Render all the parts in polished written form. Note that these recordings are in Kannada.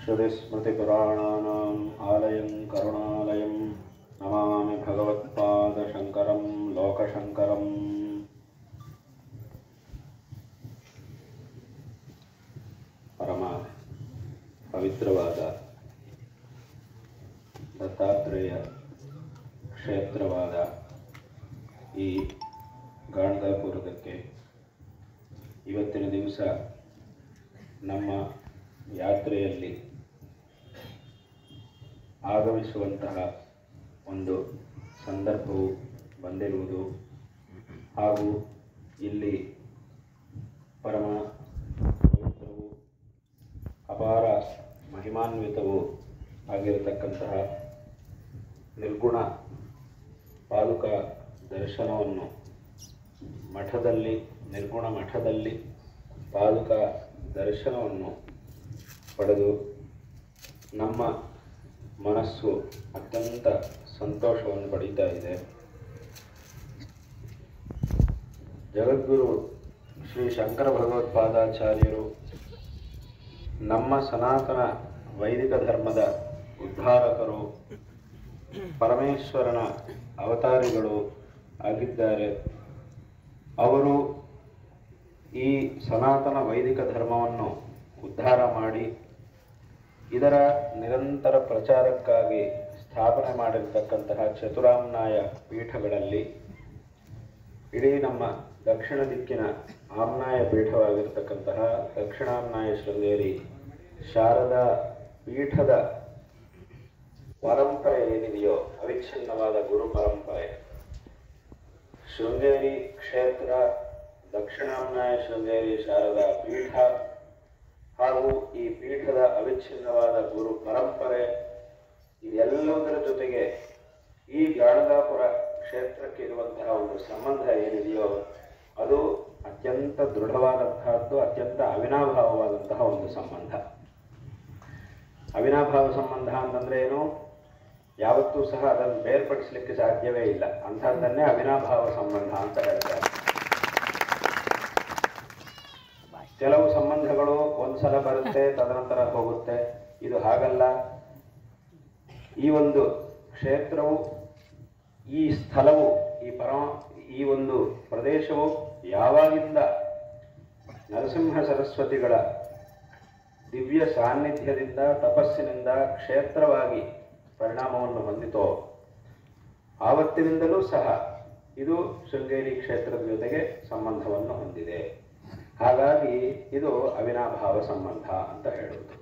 श्रुतिस्मृतिपुराणानाम् आलयं करुणालयं नमामि भगवत्पादशङ्करं लोकशङ्करम्। ಪರಮ ಪವಿತ್ರವಾದ ದತ್ತಾತ್ರೇಯ ಕ್ಷೇತ್ರವಾದ ಈ ಗಾಣಗಾಪುರಕ್ಕೆ ಇವತ್ತಿನ ದಿವಸ ನಮ್ಮ ಯಾತ್ರೆಯಲ್ಲಿ ಆಗಮಿಸುವಂತಹ ಒಂದು ಸಂದರ್ಭವು ಬಂದಿರುವುದು ಹಾಗೂ ಇಲ್ಲಿ ಪರಮ ಪವಿತ್ರವು ಅಪಾರ ಮಹಿಮಾನ್ವಿತವೂ ಆಗಿರತಕ್ಕಂತಹ ನಿರ್ಗುಣ ಪಾದುಕ ದರ್ಶನವನ್ನು ಮಠದಲ್ಲಿ ನಿರ್ಗುಣ ಮಠದಲ್ಲಿ ಪಾದುಕ ದರ್ಶನವನ್ನು ಪಡೆದು ನಮ್ಮ ಮನಸ್ಸು ಅತ್ಯಂತ ಸಂತೋಷವನ್ನು ಪಡೀತಾ ಇದೆ. ಜಗದ್ಗುರು ಶ್ರೀ ಶಂಕರ ಭಗವತ್ಪಾದಾಚಾರ್ಯರು ನಮ್ಮ ಸನಾತನ ವೈದಿಕ ಧರ್ಮದ ಉದ್ಧಾರಕರು, ಪರಮೇಶ್ವರನ ಅವತಾರಿಗಳು ಆಗಿದ್ದಾರೆ. ಅವರು ಈ ಸನಾತನ ವೈದಿಕ ಧರ್ಮವನ್ನು ಉದ್ಧಾರ ಮಾಡಿ ಇದರ ನಿರಂತರ ಪ್ರಚಾರಕ್ಕಾಗಿ ಸ್ಥಾಪನೆ ಮಾಡಿರತಕ್ಕಂತಹ ಚತುರಾಮ್ನಾಯ ಪೀಠಗಳಲ್ಲಿ ಇಡೀ ನಮ್ಮ ದಕ್ಷಿಣ ದಿಕ್ಕಿನ ಆಮ್ನಾಯ ಪೀಠವಾಗಿರತಕ್ಕಂತಹ ದಕ್ಷಿಣಾಮ್ನಾಯ ಶೃಂಗೇರಿ ಶಾರದಾ ಪೀಠದ ಪರಂಪರೆ ಏನಿದೆಯೋ ಅವಿಚ್ಛಿನ್ನವಾದ ಗುರು ಪರಂಪರೆ, ಶೃಂಗೇರಿ ಕ್ಷೇತ್ರ, ದಕ್ಷಿಣಾಮ್ನಾಯ ಶೃಂಗೇರಿ ಶಾರದಾ ಪೀಠ ಹಾಗೂ ಈ ಪೀಠದ ಅವಿಚ್ಛಿನ್ನವಾದ ಗುರು ಪರಂಪರೆ, ಇದೆಲ್ಲದರ ಜೊತೆಗೆ ಈ ಗಾಣಗಾಪುರ ಕ್ಷೇತ್ರಕ್ಕೆ ಇರುವಂತಹ ಒಂದು ಸಂಬಂಧ ಏನಿದೆಯೋ ಅದು ಅತ್ಯಂತ ದೃಢವಾದಂತಹದ್ದು, ಅತ್ಯಂತ ಅವಿನಾಭಾವವಾದಂತಹ ಒಂದು ಸಂಬಂಧ. ಅವಿನಾಭಾವ ಸಂಬಂಧ ಅಂತಂದ್ರೆ ಏನು? ಯಾವತ್ತೂ ಸಹ ಅದನ್ನು ಬೇರ್ಪಡಿಸಲಿಕ್ಕೆ ಸಾಧ್ಯವೇ ಇಲ್ಲ. ಅಂಥದ್ದನ್ನೇ ಅವಿನಾಭಾವ ಸಂಬಂಧ ಅಂತ ಹೇಳ್ತಾರೆ. ಕೆಲವು ಸಂಬಂಧಗಳು ಒಂದ್ಸಲ ಬರುತ್ತೆ, ತದನಂತರ ಹೋಗುತ್ತೆ. ಇದು ಹಾಗಲ್ಲ. ಈ ಒಂದು ಕ್ಷೇತ್ರವು, ಈ ಸ್ಥಳವು, ಈ ಒಂದು ಪ್ರದೇಶವು ಯಾವಾಗಿಂದ ನರಸಿಂಹ ಸರಸ್ವತಿಗಳ ದಿವ್ಯ ಸಾನ್ನಿಧ್ಯದಿಂದ ತಪಸ್ಸಿನಿಂದ ಕ್ಷೇತ್ರವಾಗಿ ಪರಿಣಾಮವನ್ನು ಹೊಂದಿತೋ ಆವತ್ತಿನಿಂದಲೂ ಸಹ ಇದು ಶೃಂಗೇರಿ ಕ್ಷೇತ್ರದ ಜೊತೆಗೆ ಸಂಬಂಧವನ್ನು ಹೊಂದಿದೆ. ಹಾಗಾಗಿ ಇದು ಅವಿನಾಭಾವ ಸಂಬಂಧ ಅಂತ ಹೇಳುವುದು.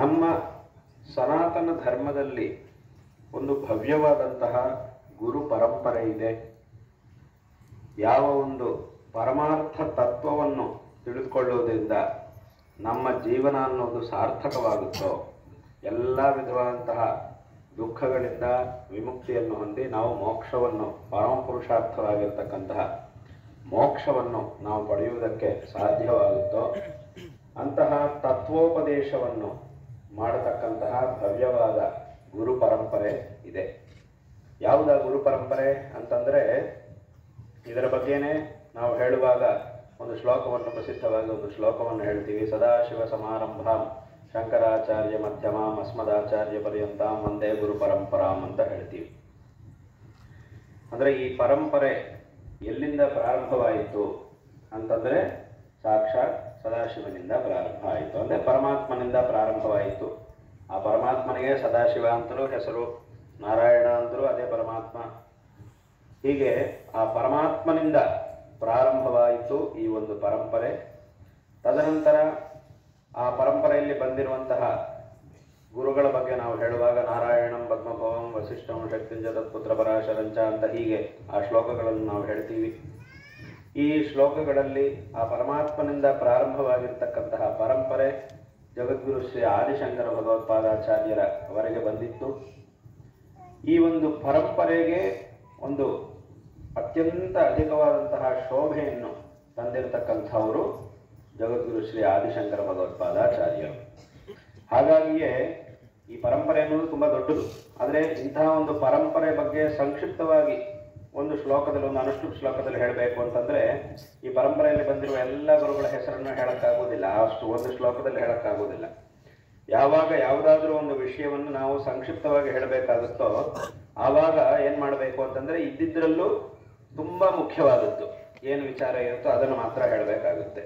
ನಮ್ಮ ಸನಾತನ ಧರ್ಮದಲ್ಲಿ ಒಂದು ಭವ್ಯವಾದಂತಹ ಗುರು ಪರಂಪರೆ ಇದೆ. ಯಾವ ಒಂದು ಪರಮಾರ್ಥ ತತ್ವವನ್ನು ತಿಳಿದುಕೊಳ್ಳುವುದರಿಂದ ನಮ್ಮ ಜೀವನ ಅನ್ನೋದು ಸಾರ್ಥಕವಾಗುತ್ತೋ, ಎಲ್ಲ ವಿಧವಾದಂತಹ ದುಃಖಗಳಿಂದ ವಿಮುಕ್ತಿಯನ್ನು ಹೊಂದಿ ನಾವು ಮೋಕ್ಷವನ್ನು, ಪರಮ ಪುರುಷಾರ್ಥವಾಗಿರ್ತಕ್ಕಂತಹ ಮೋಕ್ಷವನ್ನು ನಾವು ಪಡೆಯುವುದಕ್ಕೆ ಸಾಧ್ಯವಾಗುತ್ತೋ ಅಂತಹ ತತ್ವೋಪದೇಶವನ್ನು ಮಾಡತಕ್ಕಂತಹ ಭವ್ಯವಾದ ಗುರು ಪರಂಪರೆ ಇದೆ. ಯಾವುದ ಗುರು ಪರಂಪರೆ ಅಂತಂದರೆ, ಇದರ ಬಗ್ಗೆನೇ ನಾವು ಹೇಳುವಾಗ ಒಂದು ಶ್ಲೋಕವನ್ನು, ಪ್ರಸಿದ್ಧವಾಗಿ ಒಂದು ಶ್ಲೋಕವನ್ನು ಹೇಳ್ತೀವಿ. ಸದಾಶಿವ ಸಮಾರಂಭಾಂ ಶಂಕರಾಚಾರ್ಯ ಮಧ್ಯಮಾಂ ಅಸ್ಮದಾಚಾರ್ಯ ಪರ್ಯಂತಾಂ ವಂದೇ ಗುರು ಪರಂಪರಾಂ ಅಂತ ಹೇಳ್ತೀವಿ. ಅಂದರೆ ಈ ಪರಂಪರೆ ಎಲ್ಲಿಂದ ಪ್ರಾರಂಭವಾಯಿತು ಅಂತಂದರೆ ಸಾಕ್ಷಾತ್ ಸದಾಶಿವನಿಂದ ಪ್ರಾರಂಭ ಆಯಿತು. ಅಂದರೆ ಪರಮಾತ್ಮನಿಂದ ಪ್ರಾರಂಭವಾಯಿತು. ಆ ಪರಮಾತ್ಮನಿಗೆ ಸದಾಶಿವ ಅಂತಲೂ ಹೆಸರು, ನಾರಾಯಣ ಅಂತಲೂ ಅದೇ ಪರಮಾತ್ಮ. ಹೀಗೆ ಆ ಪರಮಾತ್ಮನಿಂದ ಪ್ರಾರಂಭವಾಯಿತು ಈ ಒಂದು ಪರಂಪರೆ. ತದನಂತರ ಆ ಪರಂಪರೆಯಲ್ಲಿ ಬಂದಿರುವಂತಹ ಗುರುಗಳ ಬಗ್ಗೆ ನಾವು ಹೇಳುವಾಗ ನಾರಾಯಣಂ ಪದ್ಮಭವಂ ವಸಿಷ್ಠಂ ಶಕ್ತಿಂಚ ತತ್ಪುತ್ರ ಪರಾಶರಂಚ ಅಂತ ಹೀಗೆ ಆ ಶ್ಲೋಕಗಳನ್ನು ನಾವು ಹೇಳ್ತೀವಿ. ಈ ಶ್ಲೋಕಗಳಲ್ಲಿ ಆ ಪರಮಾತ್ಮನಿಂದ ಪ್ರಾರಂಭವಾಗಿರ್ತಕ್ಕಂತಹ ಪರಂಪರೆ ಜಗದ್ಗುರು ಶ್ರೀ ಆದಿಶಂಕರ ಭಗವತ್ಪಾದಾಚಾರ್ಯರ ವರೆಗೆ ಬಂದಿತ್ತು. ಈ ಒಂದು ಪರಂಪರೆಗೆ ಒಂದು ಅತ್ಯಂತ ಅಧಿಕವಾದಂತಹ ಶೋಭೆಯನ್ನು ತಂದಿರತಕ್ಕಂಥವರು ಜಗದ್ಗುರು ಶ್ರೀ ಆದಿಶಂಕರ ಭಗವತ್ಪಾದಾಚಾರ್ಯರು. ಹಾಗಾಗಿಯೇ ಈ ಪರಂಪರೆ ಅನ್ನೋದು ತುಂಬ ದೊಡ್ಡದು. ಆದರೆ ಇಂತಹ ಒಂದು ಪರಂಪರೆ ಬಗ್ಗೆ ಸಂಕ್ಷಿಪ್ತವಾಗಿ ಒಂದು ಶ್ಲೋಕದಲ್ಲಿ, ಒಂದು ಅನುಷ್ಠುಪ್ ಶ್ಲೋಕದಲ್ಲಿ ಹೇಳಬೇಕು ಅಂತಂದರೆ ಈ ಪರಂಪರೆಯಲ್ಲಿ ಬಂದಿರುವ ಎಲ್ಲ ಗುರುಗಳ ಹೆಸರನ್ನು ಹೇಳೋಕ್ಕಾಗೋದಿಲ್ಲ, ಅಷ್ಟು ಒಂದು ಶ್ಲೋಕದಲ್ಲಿ ಹೇಳೋಕ್ಕಾಗೋದಿಲ್ಲ. ಯಾವಾಗ ಯಾವುದಾದ್ರೂ ಒಂದು ವಿಷಯವನ್ನು ನಾವು ಸಂಕ್ಷಿಪ್ತವಾಗಿ ಹೇಳಬೇಕಾಗುತ್ತೋ ಆವಾಗ ಏನು ಮಾಡಬೇಕು ಅಂತಂದರೆ ಇದ್ದಿದ್ದರಲ್ಲೂ ತುಂಬ ಮುಖ್ಯವಾದದ್ದು ಏನು ವಿಚಾರ ಇರುತ್ತೋ ಅದನ್ನು ಮಾತ್ರ ಹೇಳಬೇಕಾಗುತ್ತೆ.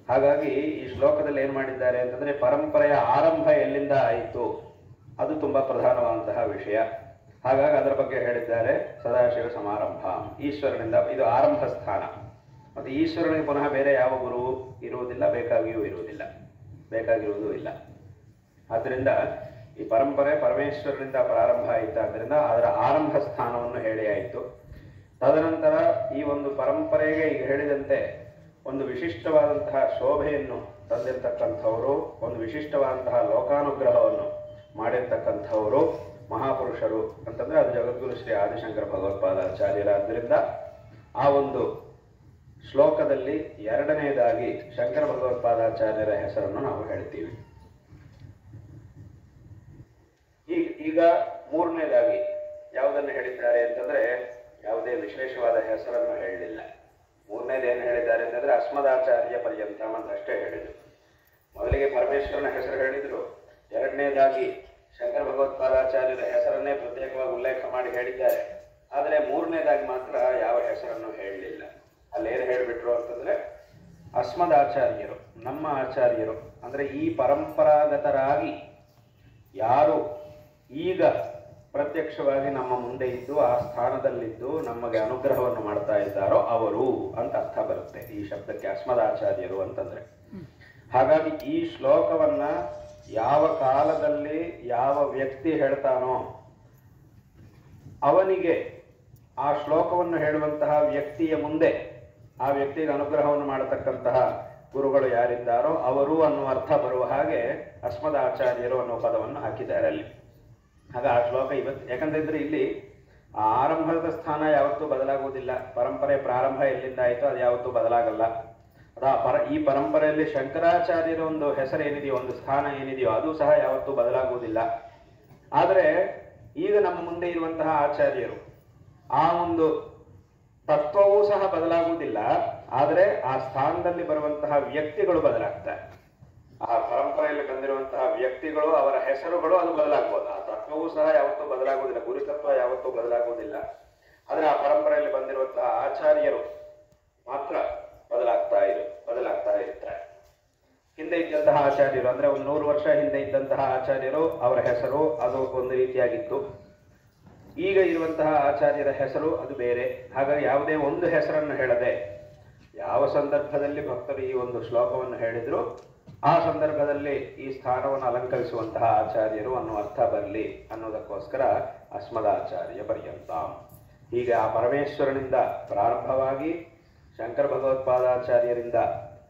ಹಾಗಾಗಿ ಈ ಶ್ಲೋಕದಲ್ಲಿ ಏನು ಮಾಡಿದ್ದಾರೆ ಅಂತಂದರೆ ಪರಂಪರೆಯ ಆರಂಭ ಎಲ್ಲಿಂದ ಆಯಿತು ಅದು ತುಂಬ ಪ್ರಧಾನವಾದಂತಹ ವಿಷಯ. ಹಾಗಾಗಿ ಅದರ ಬಗ್ಗೆ ಹೇಳಿದ್ದಾರೆ. ಸದಾಶಿವ ಸಮಾರಂಭ, ಈಶ್ವರನಿಂದ ಇದು ಆರಂಭ ಸ್ಥಾನ. ಮತ್ತು ಈಶ್ವರನಿಗೆ ಪುನಃ ಬೇರೆ ಯಾವ ಗುರು ಇರುವುದಿಲ್ಲ, ಬೇಕಾಗಿರುವುದೂ ಇಲ್ಲ. ಆದ್ದರಿಂದ ಈ ಪರಂಪರೆ ಪರಮೇಶ್ವರನಿಂದ ಪ್ರಾರಂಭ ಆಯಿತಾದ್ದರಿಂದ ಅದರ ಆರಂಭ ಸ್ಥಾನವನ್ನು ಹೇಳಿ ಆಯಿತು. ತದನಂತರ ಈ ಒಂದು ಪರಂಪರೆಗೆ ಈಗ ಹೇಳಿದಂತೆ ಒಂದು ವಿಶಿಷ್ಟವಾದಂತಹ ಶೋಭೆಯನ್ನು ತಂದಿರತಕ್ಕಂಥವರು, ಒಂದು ವಿಶಿಷ್ಟವಾದಂತಹ ಲೋಕಾನುಗ್ರಹವನ್ನು ಮಾಡಿರ್ತಕ್ಕಂಥವರು ಮಹಾಪುರುಷರು ಅಂತಂದರೆ ಅದು ಜಗದ್ಗುರು ಶ್ರೀ ಆದಿಶಂಕರ ಭಗವತ್ಪಾದಾಚಾರ್ಯರಾದ್ದರಿಂದ ಆ ಒಂದು ಶ್ಲೋಕದಲ್ಲಿ ಎರಡನೆಯದಾಗಿ ಶಂಕರ ಭಗವತ್ಪಾದಾಚಾರ್ಯರ ಹೆಸರನ್ನು ನಾವು ಹೇಳ್ತೀವಿ. ಈಗ ಮೂರನೇದಾಗಿ ಯಾವುದನ್ನು ಹೇಳಿದ್ದಾರೆ ಅಂತಂದರೆ ಯಾವುದೇ ವಿಶೇಷವಾದ ಹೆಸರನ್ನು ಹೇಳಲಿಲ್ಲ. ಮೂರನೇದೇನು ಹೇಳಿದ್ದಾರೆ ಅಂತಂದರೆ ಅಸ್ಮದಾಚಾರ್ಯ ಪರ್ಯಂತಂ ಅಂತ ಅಷ್ಟೇ ಹೇಳಿದರು. ಮೊದಲಿಗೆ ಪರಮೇಶ್ವರನ ಹೆಸರು ಹೇಳಿದರು, ಎರಡನೇದಾಗಿ ಶಂಕರ ಭಗವತ್ಪಾದಾಚಾರ್ಯರ ಹೆಸರನ್ನೇ ಪ್ರತ್ಯೇಕವಾಗಿ ಉಲ್ಲೇಖ ಮಾಡಿ ಹೇಳಿದ್ದಾರೆ. ಆದರೆ ಮೂರನೇದಾಗಿ ಮಾತ್ರ ಯಾವ ಹೆಸರನ್ನು ಹೇಳಲಿಲ್ಲ. ಅಲ್ಲೇನು ಹೇಳಿಬಿಟ್ರು ಅಂತಂದರೆ ಅಸ್ಮದಾಚಾರ್ಯರು, ನಮ್ಮ ಆಚಾರ್ಯರು, ಅಂದರೆ ಈ ಪರಂಪರಾಗತರಾಗಿ ಯಾರು ಈಗ ಪ್ರತ್ಯಕ್ಷವಾಗಿ ನಮ್ಮ ಮುಂದೆ ಇದ್ದು ಆ ಸ್ಥಾನದಲ್ಲಿದ್ದು ನಮಗೆ ಅನುಗ್ರಹವನ್ನು ಮಾಡ್ತಾ ಇದ್ದಾರೋ ಅವರು ಅಂತ ಅರ್ಥ ಬರುತ್ತೆ ಈ ಶಬ್ದಕ್ಕೆ ಅಸ್ಮದಾಚಾರ್ಯರು ಅಂತಂದ್ರೆ. ಹಾಗಾಗಿ ಈ ಶ್ಲೋಕವನ್ನ ಯಾವ ಕಾಲದಲ್ಲಿ ಯಾವ ವ್ಯಕ್ತಿ ಹೇಳ್ತಾನೋ ಅವನಿಗೆ ಆ ಶ್ಲೋಕವನ್ನು ಹೇಳುವಂತಹ ವ್ಯಕ್ತಿಯ ಮುಂದೆ ಆ ವ್ಯಕ್ತಿಗೆ ಅನುಗ್ರಹವನ್ನು ಮಾಡತಕ್ಕಂತಹ ಗುರುಗಳು ಯಾರಿದ್ದಾರೋ ಅವರು ಅನ್ನುವ ಅರ್ಥ ಬರುವ ಹಾಗೆ ಅಸ್ಮದಾಚಾರ್ಯರು ಅನ್ನೋ ಪದವನ್ನು ಹಾಕಿದ್ದಾರೆ ಅಲ್ಲಿ. ಆಗ ಆ ಶ್ಲೋಕ ಇವತ್ತು, ಯಾಕಂದ್ರೆ ಇಲ್ಲಿ ಆ ಆರಂಭದ ಸ್ಥಾನ ಯಾವತ್ತೂ ಬದಲಾಗುವುದಿಲ್ಲ. ಪರಂಪರೆ ಪ್ರಾರಂಭ ಎಲ್ಲಿಂದ ಆಯಿತೋ ಅದು ಯಾವತ್ತೂ ಬದಲಾಗಲ್ಲ. ಈ ಪರಂಪರೆಯಲ್ಲಿ ಶಂಕರಾಚಾರ್ಯರ ಒಂದು ಹೆಸರು ಏನಿದೆಯೋ, ಒಂದು ಸ್ಥಾನ ಏನಿದೆಯೋ ಅದು ಸಹ ಯಾವತ್ತೂ ಬದಲಾಗುವುದಿಲ್ಲ. ಆದರೆ ಈಗ ನಮ್ಮ ಮುಂದೆ ಇರುವಂತಹ ಆಚಾರ್ಯರು ಆ ಒಂದು ತತ್ವವೂ ಸಹ ಬದಲಾಗುವುದಿಲ್ಲ. ಆದರೆ ಆ ಸ್ಥಾನದಲ್ಲಿ ಬರುವಂತಹ ವ್ಯಕ್ತಿಗಳು ಬದಲಾಗ್ತಾರೆ. ಆ ಪರಂಪರೆಯಲ್ಲಿ ಬಂದಿರುವಂತಹ ವ್ಯಕ್ತಿಗಳು, ಅವರ ಹೆಸರುಗಳು ಅದು ಬದಲಾಗಬಹುದು. ಆ ತತ್ವವೂ ಸಹ ಯಾವತ್ತೂ ಬದಲಾಗುವುದಿಲ್ಲ, ಗುರುತತ್ವ ಯಾವತ್ತೂ ಬದಲಾಗುವುದಿಲ್ಲ. ಆದರೆ ಆ ಪರಂಪರೆಯಲ್ಲಿ ಬಂದಿರುವಂತಹ ಆಚಾರ್ಯರು ಮಾತ್ರ ಬದಲಾಗ್ತಾ ಇರ್ತಾರೆ. ಹಿಂದೆ ಇದ್ದಂತಹ ಆಚಾರ್ಯರು ಅಂದ್ರೆ ಒಂದು 100 ವರ್ಷ ಹಿಂದೆ ಇದ್ದಂತಹ ಆಚಾರ್ಯರು, ಅವರ ಹೆಸರು ಅದು ಒಂದು ರೀತಿಯಾಗಿತ್ತು. ಈಗ ಇರುವಂತಹ ಆಚಾರ್ಯರ ಹೆಸರು ಅದು ಬೇರೆ. ಹಾಗಾಗಿ ಯಾವುದೇ ಒಂದು ಹೆಸರನ್ನು ಹೇಳದೆ ಯಾವ ಸಂದರ್ಭದಲ್ಲಿ ಭಕ್ತರು ಈ ಒಂದು ಶ್ಲೋಕವನ್ನು ಹೇಳಿದ್ರು ಆ ಸಂದರ್ಭದಲ್ಲಿ ಈ ಸ್ಥಾನವನ್ನು ಅಲಂಕರಿಸುವಂತಹ ಆಚಾರ್ಯರು ಅನ್ನೋ ಅರ್ಥ ಬರಲಿ ಅನ್ನೋದಕ್ಕೋಸ್ಕರ ಅಸ್ಮದಾಚಾರ್ಯ ಪರ್ಯಂತ. ಹೀಗೆ ಆ ಪರಮೇಶ್ವರನಿಂದ ಪ್ರಾರಂಭವಾಗಿ ಶಂಕರ ಭಗವತ್ಪಾದಾಚಾರ್ಯರಿಂದ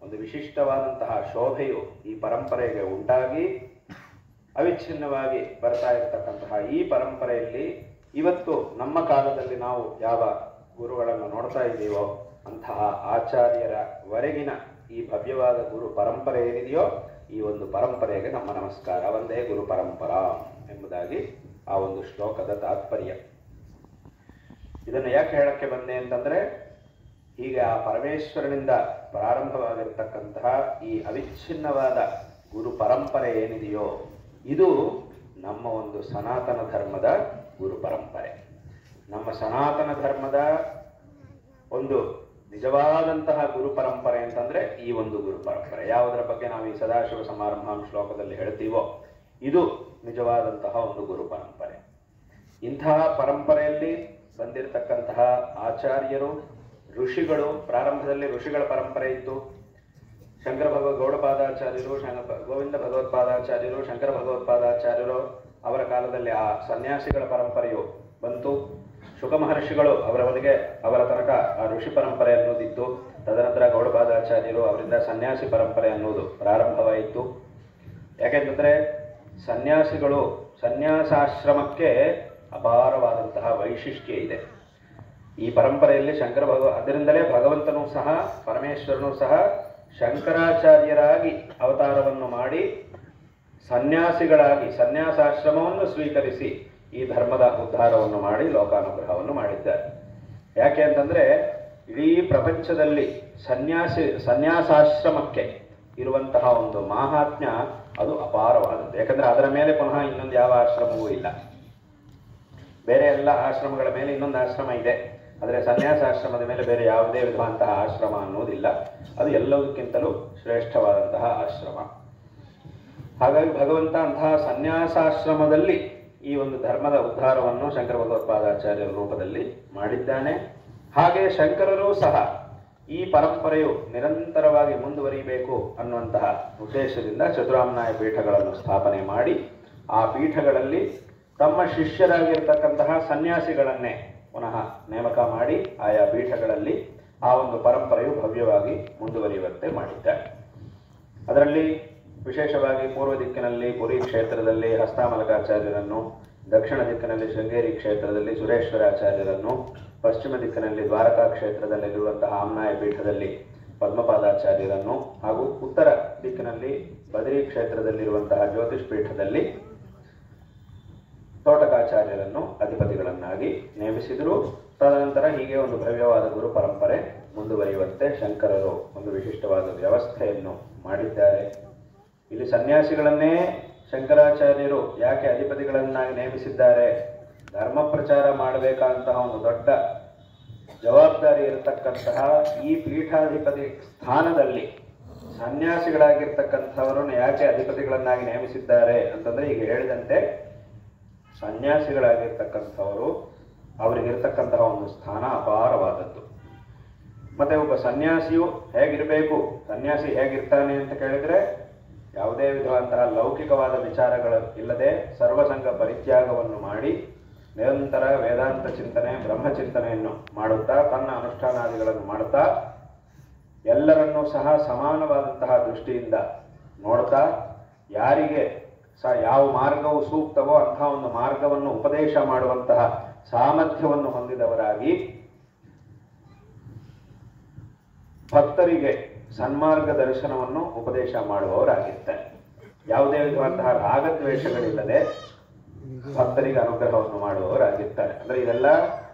ಒಂದು ವಿಶಿಷ್ಟವಾದಂತಹ ಶೋಭೆಯು ಈ ಪರಂಪರೆಗೆ ಉಂಟಾಗಿ ಅವಿಚ್ಛಿನ್ನವಾಗಿ ಬರ್ತಾ ಇರತಕ್ಕಂತಹ ಈ ಪರಂಪರೆಯಲ್ಲಿ ಇವತ್ತು ನಮ್ಮ ಕಾಲದಲ್ಲಿ ನಾವು ಯಾವ ಗುರುಗಳನ್ನು ನೋಡ್ತಾ ಇದ್ದೀವೋ ಅಂತಹ ಆಚಾರ್ಯರವರೆಗಿನ ಈ ಭವ್ಯವಾದ ಗುರು ಪರಂಪರೆ ಏನಿದೆಯೋ ಈ ಒಂದು ಪರಂಪರೆಗೆ ನಮ್ಮ ನಮಸ್ಕಾರ. ಒಂದೇ ಗುರು ಪರಂಪರಾ ಎಂಬುದಾಗಿ ಆ ಒಂದು ಶ್ಲೋಕದ ತಾತ್ಪರ್ಯ. ಇದನ್ನು ಯಾಕೆ ಹೇಳಕ್ಕೆ ಬಂದೆ ಅಂತಂದ್ರೆ, ಹೀಗೆ ಆ ಪರಮೇಶ್ವರನಿಂದ ಪ್ರಾರಂಭವಾಗಿರ್ತಕ್ಕಂತಹ ಈ ಅವಿಚ್ಛಿನ್ನವಾದ ಗುರು ಪರಂಪರೆ ಏನಿದೆಯೋ ಇದು ನಮ್ಮ ಒಂದು ಸನಾತನ ಧರ್ಮದ ಗುರು ಪರಂಪರೆ. ನಮ್ಮ ಸನಾತನ ಧರ್ಮದ ಒಂದು ನಿಜವಾದಂತಹ ಗುರು ಪರಂಪರೆ ಅಂತಂದ್ರೆ ಈ ಒಂದು ಗುರು ಪರಂಪರೆ. ಯಾವುದರ ಬಗ್ಗೆ ನಾವು ಈ ಸದಾಶಿವ ಸಮಾರಂಭ ಶ್ಲೋಕದಲ್ಲಿ ಹೇಳ್ತೀವೋ ಇದು ನಿಜವಾದಂತಹ ಒಂದು ಗುರು ಪರಂಪರೆ. ಇಂತಹ ಪರಂಪರೆಯಲ್ಲಿ ಬಂದಿರತಕ್ಕಂತಹ ಆಚಾರ್ಯರು, ಋಷಿಗಳು, ಪ್ರಾರಂಭದಲ್ಲಿ ಋಷಿಗಳ ಪರಂಪರೆ ಇತ್ತು. ಶಂಕರ ಗೌಡಪಾದಾಚಾರ್ಯರು, ಗೋವಿಂದ ಭಗವತ್ಪಾದಾಚಾರ್ಯರು, ಶಂಕರ ಭಗವತ್ಪಾದಾಚಾರ್ಯರು ಅವರ ಕಾಲದಲ್ಲಿ ಆ ಸನ್ಯಾಸಿಗಳ ಪರಂಪರೆಯು ಬಂತು. ಶುಕ ಮಹರ್ಷಿಗಳು ಅವರವರೆಗೆ ಅವರ ತನಕ ಆ ಋಷಿ ಪರಂಪರೆ ಅನ್ನೋದಿತ್ತು. ತದನಂತರ ಗೌಡಪಾದಾಚಾರ್ಯರು ಅವರಿಂದ ಸನ್ಯಾಸಿ ಪರಂಪರೆ ಅನ್ನೋದು ಪ್ರಾರಂಭವಾಯಿತು. ಯಾಕೆಂತಂದ್ರೆ ಸನ್ಯಾಸಿಗಳು, ಸನ್ಯಾಸಾಶ್ರಮಕ್ಕೆ ಅಪಾರವಾದಂತಹ ವೈಶಿಷ್ಟ್ಯ ಇದೆ ಈ ಪರಂಪರೆಯಲ್ಲಿ. ಅದರಿಂದಲೇ ಭಗವಂತನೂ ಸಹ ಪರಮೇಶ್ವರನೂ ಸಹ ಶಂಕರಾಚಾರ್ಯರಾಗಿ ಅವತಾರವನ್ನು ಮಾಡಿ ಸನ್ಯಾಸಿಗಳಾಗಿ ಸನ್ಯಾಸಾಶ್ರಮವನ್ನು ಸ್ವೀಕರಿಸಿ ಈ ಧರ್ಮದ ಉದ್ಧಾರವನ್ನು ಮಾಡಿ ಲೋಕಾನುಗ್ರಹವನ್ನು ಮಾಡಿದ್ದಾರೆ. ಯಾಕೆ ಅಂತಂದ್ರೆ ಇಡೀ ಪ್ರಪಂಚದಲ್ಲಿ ಸನ್ಯಾಸಾಶ್ರಮಕ್ಕೆ ಇರುವಂತಹ ಒಂದು ಮಾಹಾತ್ಮ್ಯ ಅದು ಅಪಾರವಾದದ್ದು. ಯಾಕಂದ್ರೆ ಅದರ ಮೇಲೆ ಪುನಃ ಇನ್ನೊಂದು ಯಾವ ಆಶ್ರಮವೂ ಇಲ್ಲ. ಬೇರೆ ಎಲ್ಲ ಆಶ್ರಮಗಳ ಮೇಲೆ ಇನ್ನೊಂದು ಆಶ್ರಮ ಇದೆ, ಆದರೆ ಸನ್ಯಾಸಾಶ್ರಮದ ಮೇಲೆ ಬೇರೆ ಯಾವುದೇ ವಿಧವಂತಹ ಆಶ್ರಮ ಅನ್ನೋದಿಲ್ಲ. ಅದು ಎಲ್ಲದಕ್ಕಿಂತಲೂ ಶ್ರೇಷ್ಠವಾದಂತಹ ಆಶ್ರಮ. ಹಾಗಾಗಿ ಭಗವಂತ ಅಂತಹ ಸನ್ಯಾಸಾಶ್ರಮದಲ್ಲಿ ಈ ಒಂದು ಧರ್ಮದ ಉದ್ಧಾರವನ್ನು ಶಂಕರ ಭಗವತ್ಪಾದಾಚಾರ್ಯರ ರೂಪದಲ್ಲಿ ಮಾಡಿದ್ದಾನೆ. ಹಾಗೆ ಶಂಕರರೂ ಸಹ ಈ ಪರಂಪರೆಯು ನಿರಂತರವಾಗಿ ಮುಂದುವರಿಬೇಕು ಅನ್ನುವಂತಹ ಉದ್ದೇಶದಿಂದ ಚತುರಾಮ್ನಾಯ ಪೀಠಗಳನ್ನು ಸ್ಥಾಪನೆ ಮಾಡಿ ಆ ಪೀಠಗಳಲ್ಲಿ ತಮ್ಮ ಶಿಷ್ಯರಾಗಿರ್ತಕ್ಕಂತಹ ಸನ್ಯಾಸಿಗಳನ್ನೇ ಪುನಃ ನೇಮಕ ಮಾಡಿ ಆಯಾ ಪೀಠಗಳಲ್ಲಿ ಆ ಒಂದು ಪರಂಪರೆಯು ಭವ್ಯವಾಗಿ ಮುಂದುವರಿಯುವಂತೆ ಮಾಡಿದ್ದಾರೆ. ಅದರಲ್ಲಿ ವಿಶೇಷವಾಗಿ ಪೂರ್ವ ದಿಕ್ಕಿನಲ್ಲಿ ಪುರಿ ಕ್ಷೇತ್ರದಲ್ಲಿ ಹಸ್ತಾಮಲಕಾಚಾರ್ಯರನ್ನು, ದಕ್ಷಿಣ ದಿಕ್ಕಿನಲ್ಲಿ ಶೃಂಗೇರಿ ಕ್ಷೇತ್ರದಲ್ಲಿ ಸುರೇಶ್ವರಾಚಾರ್ಯರನ್ನು, ಪಶ್ಚಿಮ ದಿಕ್ಕಿನಲ್ಲಿ ದ್ವಾರಕಾ ಕ್ಷೇತ್ರದಲ್ಲಿರುವಂತಹ ಆಮ್ನಾಯ ಪೀಠದಲ್ಲಿ ಪದ್ಮಪಾದಾಚಾರ್ಯರನ್ನು ಹಾಗೂ ಉತ್ತರ ದಿಕ್ಕಿನಲ್ಲಿ ಬದರಿ ಕ್ಷೇತ್ರದಲ್ಲಿರುವಂತಹ ಜ್ಯೋತಿಷ್ ಪೀಠದಲ್ಲಿ ತೋಟಕಾಚಾರ್ಯರನ್ನು ಅಧಿಪತಿಗಳನ್ನಾಗಿ ನೇಮಿಸಿದರು. ತದನಂತರ ಹೀಗೆ ಒಂದು ಭವ್ಯವಾದ ಗುರು ಪರಂಪರೆ ಮುಂದುವರಿಯುವಂತೆ ಶಂಕರರು ಒಂದು ವಿಶಿಷ್ಟವಾದ ವ್ಯವಸ್ಥೆಯನ್ನು ಮಾಡಿದ್ದಾರೆ. ಇಲ್ಲಿ ಸನ್ಯಾಸಿಗಳನ್ನೇ ಶಂಕರಾಚಾರ್ಯರು ಯಾಕೆ ಅಧಿಪತಿಗಳನ್ನಾಗಿ ನೇಮಿಸಿದ್ದಾರೆ? ಧರ್ಮ ಪ್ರಚಾರ ಮಾಡಬೇಕಾದಂತಹ ಒಂದು ದೊಡ್ಡ ಜವಾಬ್ದಾರಿ ಇರತಕ್ಕಂತಹ ಈ ಪೀಠಾಧಿಪತಿ ಸ್ಥಾನದಲ್ಲಿ ಸನ್ಯಾಸಿಗಳಾಗಿರ್ತಕ್ಕಂಥವರನ್ನು ಯಾಕೆ ಅಧಿಪತಿಗಳನ್ನಾಗಿ ನೇಮಿಸಿದ್ದಾರೆ ಅಂತಂದ್ರೆ, ಈಗ ಹೇಳಿದಂತೆ ಸನ್ಯಾಸಿಗಳಾಗಿರ್ತಕ್ಕಂಥವರು ಅವರಿಗಿರ್ತಕ್ಕಂತಹ ಒಂದು ಸ್ಥಾನ ಅಪಾರವಾದದ್ದು. ಮತ್ತೆ ಒಬ್ಬ ಸನ್ಯಾಸಿಯು ಹೇಗಿರಬೇಕು, ಸನ್ಯಾಸಿ ಹೇಗಿರ್ತಾನೆ ಅಂತ ಕೇಳಿದ್ರೆ, ಯಾವುದೇ ವಿಧವಾದಂತಹ ಲೌಕಿಕವಾದ ವಿಚಾರಗಳು ಇಲ್ಲದೆ ಸರ್ವಸಂಗ ಪರಿತ್ಯಾಗವನ್ನು ಮಾಡಿ ನಿರಂತರ ವೇದಾಂತ ಚಿಂತನೆ, ಬ್ರಹ್ಮಚಿಂತನೆಯನ್ನು ಮಾಡುತ್ತಾ ತನ್ನ ಅನುಷ್ಠಾನಾದಿಗಳನ್ನು ಮಾಡುತ್ತಾ ಎಲ್ಲರನ್ನೂ ಸಹ ಸಮಾನವಾದಂತಹ ದೃಷ್ಟಿಯಿಂದ ನೋಡ್ತಾ ಯಾರಿಗೆ ಯಾವ ಮಾರ್ಗವು ಸೂಕ್ತವೋ ಅಂತಹ ಒಂದು ಮಾರ್ಗವನ್ನು ಉಪದೇಶ ಮಾಡುವಂತಹ ಸಾಮರ್ಥ್ಯವನ್ನು ಹೊಂದಿದವರಾಗಿ ಭಕ್ತರಿಗೆ ಸನ್ಮಾರ್ಗ ದರ್ಶನವನ್ನು ಉಪದೇಶ ಮಾಡುವವರಾಗಿರ್ತಾರೆ. ಯಾವುದೇ ವಿಧವಾದಂತಹ ರಾಗದ್ವೇಷಗಳಿಲ್ಲದೆ ಭಕ್ತರಿಗೆ ಅನುಗ್ರಹವನ್ನು ಮಾಡುವವರಾಗಿರ್ತಾರೆ. ಅಂದ್ರೆ ಇದೆಲ್ಲ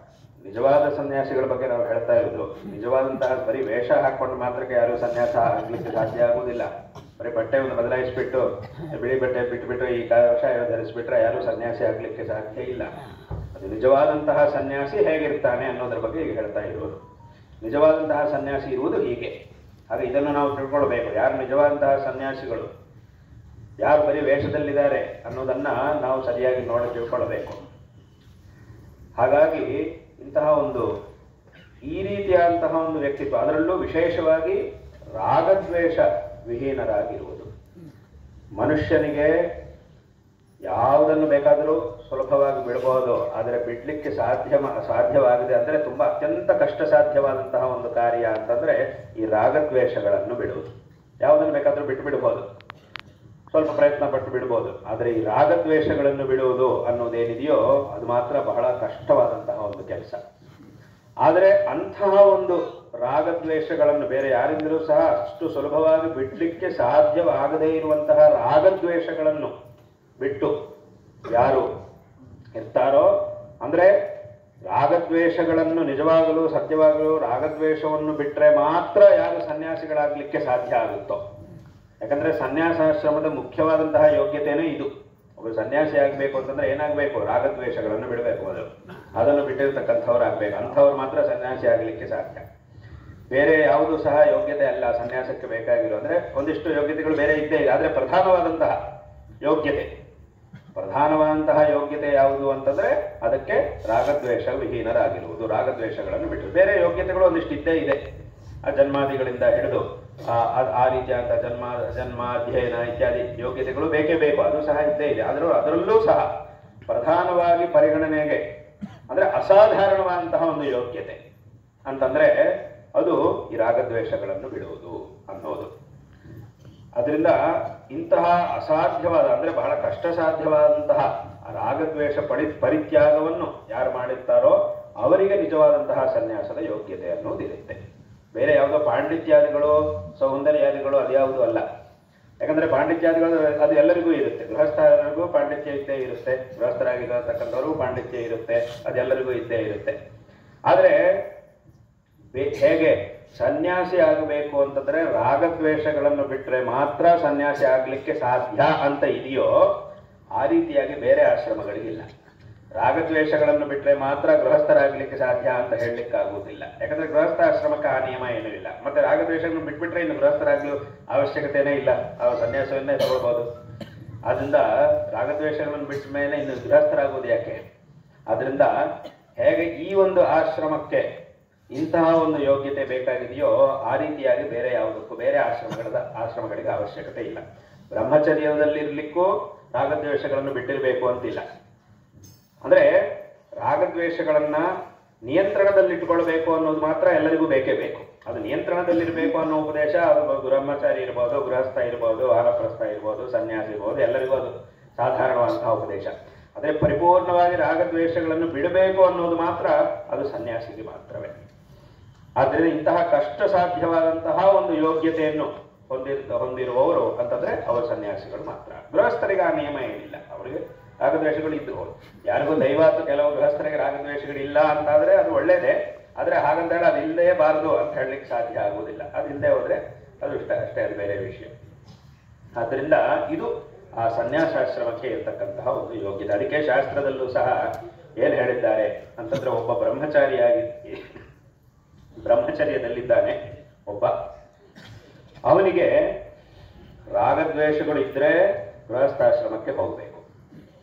ನಿಜವಾದ ಸನ್ಯಾಸಿಗಳ ಬಗ್ಗೆ ನಾವು ಹೇಳ್ತಾ ಇರೋದು. ನಿಜವಾದಂತಹ ಬರೀ ವೇಷ ಹಾಕೊಂಡು ಮಾತ್ರಕ್ಕೆ ಯಾರು ಸನ್ಯಾಸ ಆಗ್ಲಿಕ್ಕೆ ಸಾಧ್ಯ ಆಗುವುದಿಲ್ಲ. ಬರೀ ಬಟ್ಟೆಯನ್ನು ಬದಲಾಯಿಸ್ಬಿಟ್ಟು ಬಿಳಿ ಬಟ್ಟೆ ಬಿಟ್ಟುಬಿಟ್ಟು ಈ ಕಷಾಯ ಧರಿಸ್ಬಿಟ್ರೆ ಯಾರು ಸನ್ಯಾಸಿ ಆಗ್ಲಿಕ್ಕೆ ಸಾಧ್ಯ ಇಲ್ಲ. ಅದು ನಿಜವಾದಂತಹ ಸನ್ಯಾಸಿ ಹೇಗಿರ್ತಾನೆ ಅನ್ನೋದ್ರ ಬಗ್ಗೆ ಈಗ ಹೇಳ್ತಾ ಇರೋದು. ನಿಜವಾದಂತಹ ಸನ್ಯಾಸಿ ಇರುವುದು ಹೀಗೆ. ಹಾಗೆ ಇದನ್ನು ನಾವು ತಿಳ್ಕೊಳ್ಬೇಕು. ಯಾರು ನಿಜವಾದಂತಹ ಸನ್ಯಾಸಿಗಳು, ಯಾರು ಬರೀ ವೇಷದಲ್ಲಿದ್ದಾರೆ ಅನ್ನೋದನ್ನ ನಾವು ಸರಿಯಾಗಿ ನೋಡಿ ತಿಳ್ಕೊಳ್ಬೇಕು. ಹಾಗಾಗಿ ಇಂತಹ ಒಂದು ಈ ರೀತಿಯಾದಂತಹ ಒಂದು ವ್ಯಕ್ತಿತ್ವ, ಅದರಲ್ಲೂ ವಿಶೇಷವಾಗಿ ರಾಗದ್ವೇಷ ವಿಹೀನರಾಗಿರುವುದು. ಮನುಷ್ಯನಿಗೆ ಯಾವುದನ್ನು ಬೇಕಾದರೂ ಸುಲಭವಾಗಿ ಬಿಡಬಹುದು, ಆದರೆ ಬಿಡ್ಲಿಕ್ಕೆ ಸಾಧ್ಯವಾಗಿದೆ ಅಂದರೆ ತುಂಬಾ ಅತ್ಯಂತ ಕಷ್ಟ ಸಾಧ್ಯವಾದಂತಹ ಒಂದು ಕಾರ್ಯ ಅಂತಂದ್ರೆ ಈ ರಾಗದ್ವೇಷಗಳನ್ನು ಬಿಡುವುದು. ಯಾವುದನ್ನು ಬೇಕಾದರೂ ಬಿಟ್ಟು ಬಿಡಬಹುದು, ಸ್ವಲ್ಪ ಪ್ರಯತ್ನ ಪಟ್ಟು ಬಿಡಬಹುದು, ಆದರೆ ಈ ರಾಗದ್ವೇಷಗಳನ್ನು ಬಿಡುವುದು ಅನ್ನೋದೇನಿದೆಯೋ ಅದು ಮಾತ್ರ ಬಹಳ ಕಷ್ಟವಾದಂತಹ ಒಂದು ಕೆಲಸ. ಆದರೆ ಅಂತಹ ಒಂದು ರಾಗದ್ವೇಷಗಳನ್ನು ಬೇರೆ ಯಾರಿಂದಲೂ ಸಹ ಅಷ್ಟು ಸುಲಭವಾಗಿ ಬಿಡ್ಲಿಕ್ಕೆ ಸಾಧ್ಯವಾಗದೇ ಇರುವಂತಹ ರಾಗದ್ವೇಷಗಳನ್ನು ಬಿಟ್ಟು ಯಾರು ಇರ್ತಾರೋ, ಅಂದ್ರೆ ರಾಗದ್ವೇಷಗಳನ್ನು ನಿಜವಾಗಲೂ ಸತ್ಯವಾಗಲೂ ರಾಗದ್ವೇಷವನ್ನು ಬಿಟ್ಟರೆ ಮಾತ್ರ ಯಾರು ಸನ್ಯಾಸಿಗಳಾಗ್ಲಿಕ್ಕೆ ಸಾಧ್ಯ ಆಗುತ್ತೋ. ಯಾಕಂದ್ರೆ ಸನ್ಯಾಸಾಶ್ರಮದ ಮುಖ್ಯವಾದಂತಹ ಯೋಗ್ಯತೆಯೇ ಇದು. ಒಬ್ಬರು ಸನ್ಯಾಸಿ ಆಗ್ಬೇಕು ಅಂತಂದ್ರೆ ಏನಾಗಬೇಕು? ರಾಗದ್ವೇಷಗಳನ್ನು ಬಿಡಬೇಕು. ಅದನ್ನು ಬಿಟ್ಟಿರ್ತಕ್ಕಂಥವ್ರು ಆಗ್ಬೇಕು. ಅಂಥವ್ರು ಮಾತ್ರ ಸನ್ಯಾಸಿ ಆಗ್ಲಿಕ್ಕೆ ಸಾಧ್ಯ. ಬೇರೆ ಯಾವುದು ಸಹ ಯೋಗ್ಯತೆ ಅಲ್ಲ ಸನ್ಯಾಸಕ್ಕೆ ಬೇಕಾಗಿರೋ. ಅಂದ್ರೆ ಒಂದಿಷ್ಟು ಯೋಗ್ಯತೆಗಳು ಬೇರೆ ಇದ್ದೇ ಇದೆ, ಆದ್ರೆ ಪ್ರಧಾನವಾದಂತಹ ಯೋಗ್ಯತೆ ಯಾವುದು ಅಂತಂದ್ರೆ ಅದಕ್ಕೆ ರಾಗದ್ವೇಷ ವಿಹೀನರಾಗಿರುವುದು, ರಾಗದ್ವೇಷಗಳನ್ನು ಬಿಟ್ಟು. ಬೇರೆ ಯೋಗ್ಯತೆಗಳು ಒಂದಿಷ್ಟು ಇದ್ದೇ ಇದೆ. ಆ ಜನ್ಮಾದಿಗಳಿಂದ ಹಿಡಿದು ಆ ರೀತಿಯಾದ ಜನ್ಮಾಧ್ಯಯನ ಇತ್ಯಾದಿ ಯೋಗ್ಯತೆಗಳು ಬೇಕೇ ಬೇಕು, ಅದು ಸಹ ಇದ್ದೇ ಇದೆ. ಅದರಲ್ಲೂ ಸಹ ಪ್ರಧಾನವಾಗಿ ಪರಿಗಣನೆಗೆ ಅಂದ್ರೆ ಅಸಾಧಾರಣವಾದಂತಹ ಒಂದು ಯೋಗ್ಯತೆ ಅಂತಂದ್ರೆ ಅದು ಈ ರಾಗದ್ವೇಷಗಳನ್ನು ಬಿಡುವುದು ಅನ್ನೋದು. ಅದರಿಂದ ಇಂತಹ ಅಸಾಧ್ಯವಾದ ಅಂದ್ರೆ ಬಹಳ ಕಷ್ಟ ಸಾಧ್ಯವಾದಂತಹ ರಾಗದ್ವೇಷ ಪರಿತ್ಯಾಗವನ್ನು ಯಾರು ಮಾಡಿರ್ತಾರೋ ಅವರಿಗೆ ನಿಜವಾದಂತಹ ಸನ್ಯಾಸದ ಯೋಗ್ಯತೆ ಅನ್ನೋದಿರುತ್ತೆ. ಬೇರೆ ಯಾವುದೋ ಪಾಂಡಿತ್ಯಾದಿಗಳು ಸೌಂದರ್ಯಾದಿಗಳು ಅದ್ಯಾವುದೂ ಅಲ್ಲ. ಯಾಕಂದ್ರೆ ಪಾಂಡಿತ್ಯಾದಿಗಳು ಅದು ಎಲ್ಲರಿಗೂ ಇರುತ್ತೆ. ಗೃಹಸ್ಥರಿಗೂ ಪಾಂಡಿತ್ಯ ಇದ್ದೇ ಇರುತ್ತೆ, ಗೃಹಸ್ಥರಾಗಿರತಕ್ಕಂಥವ್ರಿಗೂ ಪಾಂಡಿತ್ಯ ಇರುತ್ತೆ, ಅದೆಲ್ಲರಿಗೂ ಇದ್ದೇ ಇರುತ್ತೆ. ಆದರೆ ಹೇಗೆ ಸನ್ಯಾಸಿ ಆಗಬೇಕು ಅಂತಂದ್ರೆ ರಾಗದ್ವೇಷಗಳನ್ನು ಬಿಟ್ಟರೆ ಮಾತ್ರ ಸನ್ಯಾಸಿ ಆಗ್ಲಿಕ್ಕೆ ಸಾಧ್ಯ ಅಂತ ಇದೆಯೋ ಆ ರೀತಿಯಾಗಿ ಬೇರೆ ಆಶ್ರಮಗಳಿಗಿಲ್ಲ. ರಾಗದ್ವೇಷಗಳನ್ನು ಬಿಟ್ಟರೆ ಮಾತ್ರ ಗೃಹಸ್ಥರಾಗ್ಲಿಕ್ಕೆ ಸಾಧ್ಯ ಅಂತ ಹೇಳಲಿಕ್ಕೆ ಆಗುವುದಿಲ್ಲ. ಯಾಕಂದ್ರೆ ಗೃಹಸ್ಥ ಆಶ್ರಮಕ್ಕೆ ಆ ನಿಯಮ ಏನೂ ಇಲ್ಲ. ಮತ್ತೆ ರಾಗದ್ವೇಷಗಳನ್ನು ಬಿಟ್ಬಿಟ್ರೆ ಇನ್ನು ಗೃಹಸ್ಥರಾಗ್ಲೂ ಅವಶ್ಯಕತೆನೇ ಇಲ್ಲ, ಅವ್ರ ಸನ್ಯಾಸವನ್ನೇ ತಗೊಳ್ಬಹುದು. ಆದ್ರಿಂದ ರಾಗದ್ವೇಷಗಳನ್ನು ಬಿಟ್ಟ ಮೇಲೆ ಇನ್ನು ಗೃಹಸ್ಥರಾಗುವುದು ಯಾಕೆ? ಆದ್ರಿಂದ ಹೇಗೆ ಈ ಒಂದು ಆಶ್ರಮಕ್ಕೆ ಇಂತಹ ಒಂದು ಯೋಗ್ಯತೆ ಬೇಕಾಗಿದೆಯೋ ಆ ರೀತಿಯಾಗಿ ಬೇರೆ ಯಾವುದಕ್ಕೂ ಬೇರೆ ಆಶ್ರಮಗಳಿಗೆ ಅವಶ್ಯಕತೆ ಇಲ್ಲ. ಬ್ರಹ್ಮಚರ್ಯದಲ್ಲಿರ್ಲಿಕ್ಕೂ ರಾಗದ್ವೇಷಗಳನ್ನು ಬಿಟ್ಟಿರಬೇಕು ಅಂತಿಲ್ಲ. ಅಂದ್ರೆ ರಾಗದ್ವೇಷಗಳನ್ನ ನಿಯಂತ್ರಣದಲ್ಲಿಟ್ಟುಕೊಳ್ಬೇಕು ಅನ್ನೋದು ಮಾತ್ರ ಎಲ್ಲರಿಗೂ ಬೇಕೇ ಬೇಕು. ಅದು ನಿಯಂತ್ರಣದಲ್ಲಿರಬೇಕು ಅನ್ನೋ ಉಪದೇಶ ಅದು ಬ್ರಹ್ಮಚಾರಿ ಇರ್ಬೋದು, ಗೃಹಸ್ಥ ಇರ್ಬೋದು, ವಾನಪ್ರಸ್ಥ ಇರ್ಬೋದು, ಸನ್ಯಾಸಿ ಇರ್ಬೋದು, ಎಲ್ಲರಿಗೂ ಅದು ಸಾಧಾರಣವಾದಂತಹ ಉಪದೇಶ. ಆದರೆ ಪರಿಪೂರ್ಣವಾಗಿ ರಾಗದ್ವೇಷಗಳನ್ನು ಬಿಡಬೇಕು ಅನ್ನೋದು ಮಾತ್ರ ಅದು ಸನ್ಯಾಸಿಗೆ ಮಾತ್ರವೇ. ಆದ್ದರಿಂದ ಇಂತಹ ಕಷ್ಟ ಸಾಧ್ಯವಾದಂತಹ ಒಂದು ಯೋಗ್ಯತೆಯನ್ನು ಹೊಂದಿರುವವರು ಅಂತಂದ್ರೆ ಅವರು ಸನ್ಯಾಸಿಗಳು ಮಾತ್ರ. ಗೃಹಸ್ಥರಿಗೆ ಆ ನಿಯಮ ಏನಿಲ್ಲ, ಅವರಿಗೆ ರಾಗದ್ವೇಷಗಳು ಇದ್ದು ಯಾರಿಗೂ ದೈವಾತ್ತು ಕೆಲವು ಗೃಹಸ್ಥರಿಗೆ ರಾಗದ್ವೇಷಗಳಿಲ್ಲ ಅಂತಾದ್ರೆ ಅದು ಒಳ್ಳೇದೇ. ಆದ್ರೆ ಹಾಗಂತೇಳಿ ಅದು ಇಲ್ಲದೇ ಬಾರದು ಅಂತ ಹೇಳಲಿಕ್ಕೆ ಸಾಧ್ಯ ಆಗುವುದಿಲ್ಲ. ಅದು ಇಲ್ಲದೆ ಹೋದ್ರೆ ಅದು ಅಷ್ಟೇ, ಅದು ಬೇರೆ ವಿಷಯ. ಆದ್ರಿಂದ ಇದು ಆ ಸನ್ಯಾಸಾಶ್ರಮಕ್ಕೆ ಇರತಕ್ಕಂತಹ ಒಂದು ಯೋಗ್ಯತೆ. ಅದಕ್ಕೆ ಶಾಸ್ತ್ರದಲ್ಲೂ ಸಹ ಏನ್ ಹೇಳಿದ್ದಾರೆ ಅಂತಂದ್ರೆ, ಒಬ್ಬ ಬ್ರಹ್ಮಚರ್ಯದಲ್ಲಿದ್ದಾನೆ ಒಬ್ಬ, ಅವನಿಗೆ ರಾಗದ್ವೇಷಗಳು ಇದ್ರೆ ಗೃಹಸ್ಥಾಶ್ರಮಕ್ಕೆ ಹೋಗಬೇಕು.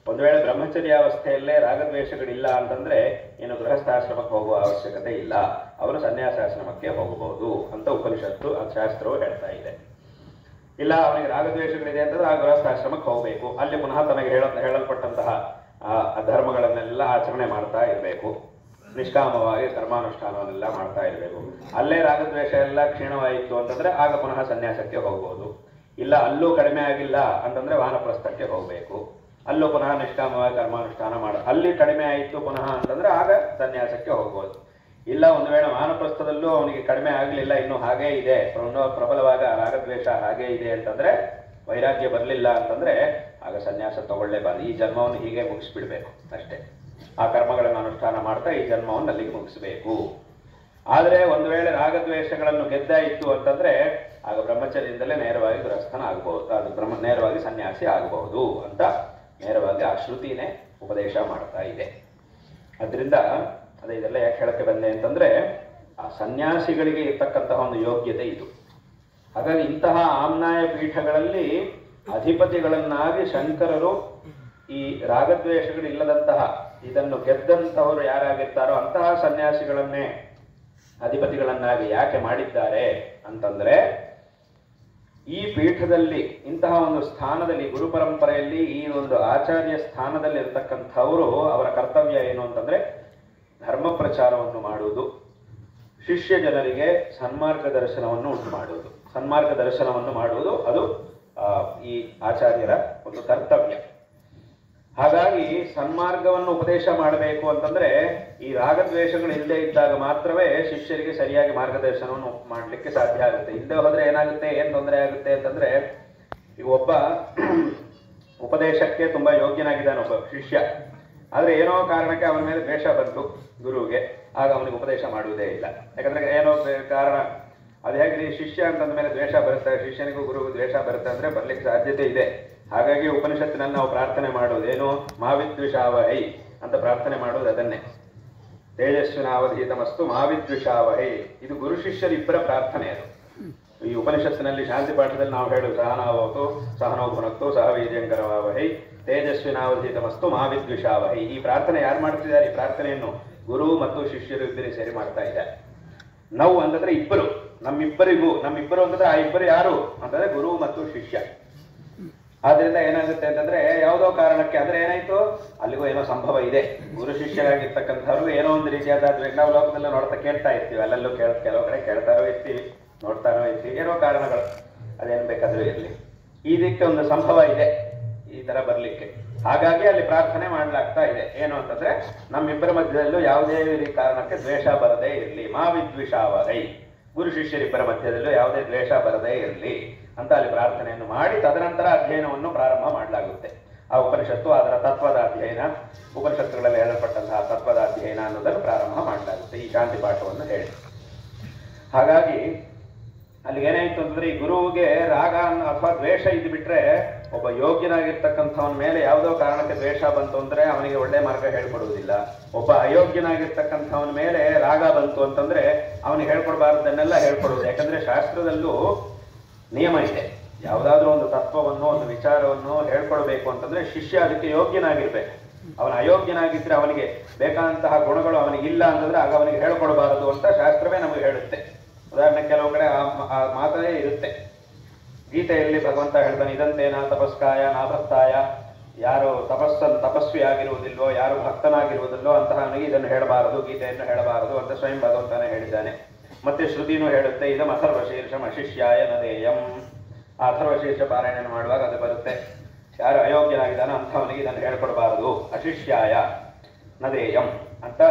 ಒಂದು ವೇಳೆ ಬ್ರಹ್ಮಚರ್ಯಾವಸ್ಥೆಯಲ್ಲೇ ರಾಗದ್ವೇಷಗಳಿಲ್ಲ ಅಂತಂದ್ರೆ ಏನು ಗೃಹಸ್ಥಾಶ್ರಮಕ್ಕೆ ಹೋಗುವ ಅವಶ್ಯಕತೆ ಇಲ್ಲ, ಅವರು ಸನ್ಯಾಸಾಶ್ರಮಕ್ಕೆ ಹೋಗಬಹುದು ಅಂತ ಉಪನಿಷತ್ತು ಶಾಸ್ತ್ರವು ಹೇಳ್ತಾ ಇದೆ. ಇಲ್ಲ ಅವನಿಗೆ ರಾಗದ್ವೇಷಗಳಿದೆ ಅಂತಂದ್ರೆ ಆ ಗೃಹಸ್ಥಾಶ್ರಮಕ್ಕೆ ಹೋಗಬೇಕು. ಅಲ್ಲಿ ಪುನಃ ತನಗೆ ಹೇಳಲ್ಪಟ್ಟಂತಹ ಧರ್ಮಗಳನ್ನೆಲ್ಲ ಆಚರಣೆ ಮಾಡ್ತಾ ಇರಬೇಕು, ನಿಷ್ಕಾಮವಾಗಿ ಕರ್ಮಾನುಷ್ಠಾನವನ್ನೆಲ್ಲ ಮಾಡ್ತಾ ಇರಬೇಕು. ಅಲ್ಲೇ ರಾಗದ್ವೇಷ ಎಲ್ಲ ಕ್ಷೀಣವಾಯಿತು ಅಂತಂದ್ರೆ ಆಗ ಪುನಃ ಸನ್ಯಾಸಕ್ಕೆ ಹೋಗ್ಬೋದು. ಇಲ್ಲ ಅಲ್ಲೂ ಕಡಿಮೆ ಆಗಿಲ್ಲ ಅಂತಂದ್ರೆ ವಾನಪ್ರಸ್ಥಕ್ಕೆ ಹೋಗಬೇಕು. ಅಲ್ಲೂ ಪುನಃ ನಿಷ್ಕಾಮವಾಗಿ ಕರ್ಮಾನುಷ್ಠಾನ ಅಲ್ಲಿ ಕಡಿಮೆ ಆಯಿತು ಪುನಃ ಅಂತಂದ್ರೆ ಆಗ ಸನ್ಯಾಸಕ್ಕೆ ಹೋಗ್ಬೋದು. ಇಲ್ಲ ಒಂದು ವೇಳೆ ವಾನಪ್ರಸ್ಥದಲ್ಲೂ ಅವನಿಗೆ ಕಡಿಮೆ ಆಗಲಿಲ್ಲ, ಇನ್ನು ಹಾಗೇ ಇದೆ, ಪ್ರಬಲವಾದ ರಾಗದ್ವೇಷ ಹಾಗೇ ಇದೆ ಅಂತಂದ್ರೆ, ವೈರಾಗ್ಯ ಬರಲಿಲ್ಲ ಅಂತಂದ್ರೆ ಆಗ ಸನ್ಯಾಸ ತಗೊಳ್ಳೇಬಾರ್ದು. ಈ ಜನ್ಮವನ್ನು ಹೀಗೆ ಮುಗಿಸ್ಬಿಡ್ಬೇಕು ಅಷ್ಟೇ. ಆ ಕರ್ಮಗಳನ್ನು ಅನುಷ್ಠಾನ ಮಾಡ್ತಾ ಈ ಜನ್ಮವನ್ನು ಅಲ್ಲಿಗೆ ಮುಗಿಸ್ಬೇಕು. ಆದರೆ ಒಂದು ವೇಳೆ ರಾಗದ್ವೇಷಗಳನ್ನು ಗೆದ್ದಾಯಿತು ಅಂತಂದ್ರೆ ಆಗ ಬ್ರಹ್ಮಚರ್ಯದಿಂದಲೇ ನೇರವಾಗಿ ಗೃಹಸ್ಥನ ಆಗಬಹುದು, ಅದು ನೇರವಾಗಿ ಸನ್ಯಾಸಿ ಆಗಬಹುದು ಅಂತ ನೇರವಾಗಿ ಆ ಶ್ರುತಿನೇ ಉಪದೇಶ ಮಾಡ್ತಾ ಇದೆ. ಅದರಿಂದ ಇದೆಲ್ಲ ಯಾಕೆ ಹೇಳಕ್ಕೆ ಬಂದೆ ಅಂತಂದ್ರೆ, ಆ ಸನ್ಯಾಸಿಗಳಿಗೆ ಇರ್ತಕ್ಕಂತಹ ಒಂದು ಯೋಗ್ಯತೆ ಇದು. ಹಾಗಾಗಿ ಇಂತಹ ಆಮ್ನಾಯ ಪೀಠಗಳಲ್ಲಿ ಅಧಿಪತಿಗಳನ್ನಾಗಿ ಶಂಕರರು ಈ ರಾಗದ್ವೇಷಗಳಿಲ್ಲದಂತಹ ಇದನ್ನು ಗೆದ್ದಂತಹವರು ಯಾರಾಗಿರ್ತಾರೋ ಅಂತಹ ಸನ್ಯಾಸಿಗಳನ್ನೇ ಅಧಿಪತಿಗಳನ್ನಾಗಿ ಯಾಕೆ ಮಾಡಿದ್ದಾರೆ ಅಂತಂದ್ರೆ, ಈ ಪೀಠದಲ್ಲಿ ಇಂತಹ ಒಂದು ಸ್ಥಾನದಲ್ಲಿ ಗುರು ಪರಂಪರೆಯಲ್ಲಿ ಈ ಒಂದು ಆಚಾರ್ಯ ಸ್ಥಾನದಲ್ಲಿ ಇರತಕ್ಕಂಥವರು ಅವರ ಕರ್ತವ್ಯ ಏನು ಅಂತಂದ್ರೆ ಧರ್ಮ ಪ್ರಚಾರವನ್ನು ಮಾಡುವುದು, ಶಿಷ್ಯ ಜನರಿಗೆ ಸನ್ಮಾರ್ಗ ದರ್ಶನವನ್ನು ಉಂಟು ಮಾಡುವುದು. ಸನ್ಮಾರ್ಗ ದರ್ಶನವನ್ನು ಮಾಡುವುದು ಅದು ಈ ಆಚಾರ್ಯರ ಒಂದು ಕರ್ತವ್ಯ. ಹಾಗಾಗಿ ಸನ್ಮಾರ್ಗವನ್ನು ಉಪದೇಶ ಮಾಡಬೇಕು ಅಂತಂದ್ರೆ ಈ ರಾಗದ್ವೇಷಗಳು ಇಲ್ಲದೆ ಇದ್ದಾಗ ಮಾತ್ರವೇ ಶಿಷ್ಯರಿಗೆ ಸರಿಯಾಗಿ ಮಾರ್ಗದರ್ಶನವನ್ನು ಮಾಡಲಿಕ್ಕೆ ಸಾಧ್ಯ ಆಗುತ್ತೆ. ಇಲ್ಲದೆ ಹೋದ್ರೆ ಏನಾಗುತ್ತೆ, ಏನ್ ತೊಂದರೆ ಆಗುತ್ತೆ ಅಂತಂದ್ರೆ, ಈಗ ಒಬ್ಬ ಉಪದೇಶಕ್ಕೆ ತುಂಬಾ ಯೋಗ್ಯನಾಗಿದ್ದಾನೆ ಒಬ್ಬ ಶಿಷ್ಯ, ಆದ್ರೆ ಏನೋ ಕಾರಣಕ್ಕೆ ಅವನ ಮೇಲೆ ದ್ವೇಷ ಬಂತು ಗುರುವಿಗೆ, ಆಗ ಅವನಿಗೆ ಉಪದೇಶ ಮಾಡುವುದೇ ಇಲ್ಲ. ಯಾಕಂದ್ರೆ ಏನೋ ಕಾರಣ, ಅದು ಹೇಗೆ ಶಿಷ್ಯ ಅಂತಂದ ಮೇಲೆ ದ್ವೇಷ ಬರುತ್ತೆ, ಶಿಷ್ಯನಿಗೂ ಗುರುಗೂ ದ್ವೇಷ ಬರುತ್ತೆ ಅಂದ್ರೆ ಬರ್ಲಿಕ್ಕೆ ಸಾಧ್ಯತೆ ಇದೆ. ಹಾಗಾಗಿ ಉಪನಿಷತ್ತಿನಲ್ಲಿ ನಾವು ಪ್ರಾರ್ಥನೆ ಮಾಡೋದು ಏನು, ಮಾವಿದ್ವಿಷಾವಹೈ ಅಂತ ಪ್ರಾರ್ಥನೆ ಮಾಡೋದು ಅದನ್ನೇ. ತೇಜಸ್ವಿನಾವಧೀತಮಸ್ತು ಮಾವಿದ್ವಿಷಾವಹೈ, ಇದು ಗುರು ಶಿಷ್ಯರಿಬ್ಬರ ಪ್ರಾರ್ಥನೆ. ಅದು ಈ ಉಪನಿಷತ್ತಿನಲ್ಲಿ ಶಾಂತಿ ಪಾಠದಲ್ಲಿ ನಾವು ಹೇಳೋದು ಸಹನಾವತು ಸಹನೋ ಭುನಕ್ತು ಸಹ ವೀರ್ಯಂಕರವಾವಹೈ ತೇಜಸ್ವಿನಾವಧೀತಮಸ್ತು ಮಾವಿದ್ವಿಷಾವಹೈ. ಈ ಪ್ರಾರ್ಥನೆ ಯಾರು ಮಾಡ್ತಿದ್ದಾರೆ? ಈ ಪ್ರಾರ್ಥನೆಯನ್ನು ಗುರು ಮತ್ತು ಶಿಷ್ಯರು ಇಬ್ಬರು ಸೇರಿ ಮಾಡ್ತಾ ಇದ್ದಾರೆ. ನಾವು ಅಂತಂದ್ರೆ ಇಬ್ಬರು, ನಮ್ಮಿಬ್ಬರು ಅಂತಂದ್ರೆ ಆ ಇಬ್ಬರು ಯಾರು ಅಂತಂದ್ರೆ ಗುರು ಮತ್ತು ಶಿಷ್ಯ. ಆದ್ರಿಂದ ಏನಾಗುತ್ತೆ ಅಂತಂದ್ರೆ ಯಾವುದೋ ಕಾರಣಕ್ಕೆ ಅಂದ್ರೆ ಏನಾಯ್ತು, ಅಲ್ಲಿಗೂ ಏನೋ ಸಂಭವ ಇದೆ. ಗುರು ಶಿಷ್ಯರಾಗಿರ್ತಕ್ಕಂಥವ್ರಿಗೂ ಏನೋ ಒಂದು ರೀತಿಯಾದ ನಾವು ಲೋಕದಲ್ಲ ನೋಡ್ತಾ ಕೇಳ್ತಾ ಇರ್ತೀವಿ, ಅಲ್ಲೆಲ್ಲೂ ಕೆಲವು ಕಡೆ ಕೇಳ್ತಾರೋ ಇರ್ತೀವಿ, ನೋಡ್ತಾರೋ ಇರ್ತೀವಿ, ಏನೋ ಕಾರಣಗಳು ಅದೇನ್ ಬೇಕಾದ್ರೂ ಇರಲಿ, ಇದಕ್ಕೆ ಒಂದು ಸಂಭವ ಇದೆ ಈ ತರ ಬರ್ಲಿಕ್ಕೆ. ಹಾಗಾಗಿ ಅಲ್ಲಿ ಪ್ರಾರ್ಥನೆ ಮಾಡ್ಲಾಗ್ತಾ ಇದೆ ಏನು ಅಂತಂದ್ರೆ ನಮ್ಮಿಬ್ಬರ ಮಧ್ಯದಲ್ಲೂ ಯಾವುದೇ ಕಾರಣಕ್ಕೆ ದ್ವೇಷ ಬರದೇ ಇರಲಿ, ಮಾವಿದ್ವಿಷಾವಹೈ, ಗುರು ಶಿಷ್ಯರಿಬ್ಬರ ಮಧ್ಯದಲ್ಲೂ ಯಾವುದೇ ದ್ವೇಷ ಬರದೇ ಇರಲಿ ಅಂತ ಅಲ್ಲಿ ಪ್ರಾರ್ಥನೆಯನ್ನು ಮಾಡಿ ತದನಂತರ ಅಧ್ಯಯನವನ್ನು ಪ್ರಾರಂಭ ಮಾಡಲಾಗುತ್ತೆ. ಆ ಉಪನಿಷತ್ತು ಅದರ ತತ್ವದ ಅಧ್ಯಯನ, ಉಪನಿಷತ್ತುಗಳಲ್ಲಿ ಹೇಳಲ್ಪಟ್ಟಂತಹ ತತ್ವದ ಅಧ್ಯಯನ ಅನ್ನೋದನ್ನು ಪ್ರಾರಂಭ ಮಾಡಲಾಗುತ್ತೆ ಈ ಶಾಂತಿ ಪಾಠವನ್ನು ಹೇಳಿ. ಹಾಗಾಗಿ ಅಲ್ಲಿ ಏನಾಯ್ತು ಅಂತಂದ್ರೆ, ಈ ಗುರುವಿಗೆ ರಾಗ ಅಥವಾ ದ್ವೇಷ ಇದ್ದು ಬಿಟ್ರೆ, ಒಬ್ಬ ಯೋಗ್ಯನಾಗಿರ್ತಕ್ಕಂಥವನ ಮೇಲೆ ಯಾವುದೋ ಕಾರಣಕ್ಕೆ ದ್ವೇಷ ಬಂತು ಅಂದ್ರೆ ಅವನಿಗೆ ಒಳ್ಳೆ ಮಾರ್ಗ ಹೇಳ್ಕೊಡುವುದಿಲ್ಲ. ಒಬ್ಬ ಅಯೋಗ್ಯನಾಗಿರ್ತಕ್ಕಂಥವನ ಮೇಲೆ ರಾಗ ಬಂತು ಅಂತಂದ್ರೆ ಅವನಿಗೆ ಹೇಳ್ಕೊಡ್ಬಾರ್ದನ್ನೆಲ್ಲ ಹೇಳ್ಕೊಡುವುದು. ಯಾಕಂದ್ರೆ ಶಾಸ್ತ್ರದಲ್ಲೂ ನಿಯಮ ಇದೆ. ಯಾವುದಾದ್ರೂ ಒಂದು ತತ್ವವನ್ನು, ಒಂದು ವಿಚಾರವನ್ನು ಹೇಳ್ಕೊಡ್ಬೇಕು ಅಂತಂದ್ರೆ ಶಿಷ್ಯ ಅದಕ್ಕೆ ಯೋಗ್ಯನಾಗಿರ್ಬೇಕು. ಅವನ ಅಯೋಗ್ಯನಾಗಿದ್ರೆ ಅವನಿಗೆ ಬೇಕಾದಂತಹ ಗುಣಗಳು ಅವನಿಗೆ ಇಲ್ಲ ಅಂತಂದ್ರೆ ಆಗ ಅವನಿಗೆ ಹೇಳ್ಕೊಡಬಾರದು ಅಂತ ಶಾಸ್ತ್ರವೇ ನಮಗೆ ಹೇಳುತ್ತೆ. ಉದಾಹರಣೆ ಕೆಲವು ಕಡೆ ಆ ಮಾತೇ ಇರುತ್ತೆ. ಗೀತೆಯಲ್ಲಿ ಭಗವಂತ ಹೇಳ್ತಾನೆ, ಇದಂತೇನ ತಪಸ್ಕಾಯ ನಾಭಕ್ತಾಯ, ಯಾರು ತಪಸ್ವಿ ಆಗಿರುವುದಿಲ್ಲೋ, ಯಾರು ಭಕ್ತನಾಗಿರುವುದಿಲ್ಲೋ ಅಂತಹವನಿಗೆ ಇದನ್ನು ಹೇಳಬಾರದು, ಗೀತೆಯನ್ನು ಹೇಳಬಾರದು ಅಂತ ಸ್ವಯಂ ಭಗವಂತನೇ ಹೇಳಿದ್ದಾನೆ. ಮತ್ತೆ ಶ್ರುತಿನೂ ಹೇಳುತ್ತೆ, ಇದಂ ಅಥರ್ವಶೀರ್ಷಂ ಅಶಿಷ್ಯಾಯ ನದೇಯಂ. ಆ ಅಥರ್ವಶೀರ್ಷ ಪಾರಾಯಣ ಮಾಡುವಾಗ ಅದು ಬರುತ್ತೆ, ಯಾರು ಅಯೋಗ್ಯನಾಗಿದ್ದಾನೋ ಅಂಥವನಿಗೆ ಇದನ್ನು ಹೇಳ್ಕೊಡಬಾರದು, ಅಶಿಷ್ಯಾಯ ನದೇಯಂ ಅಂತ.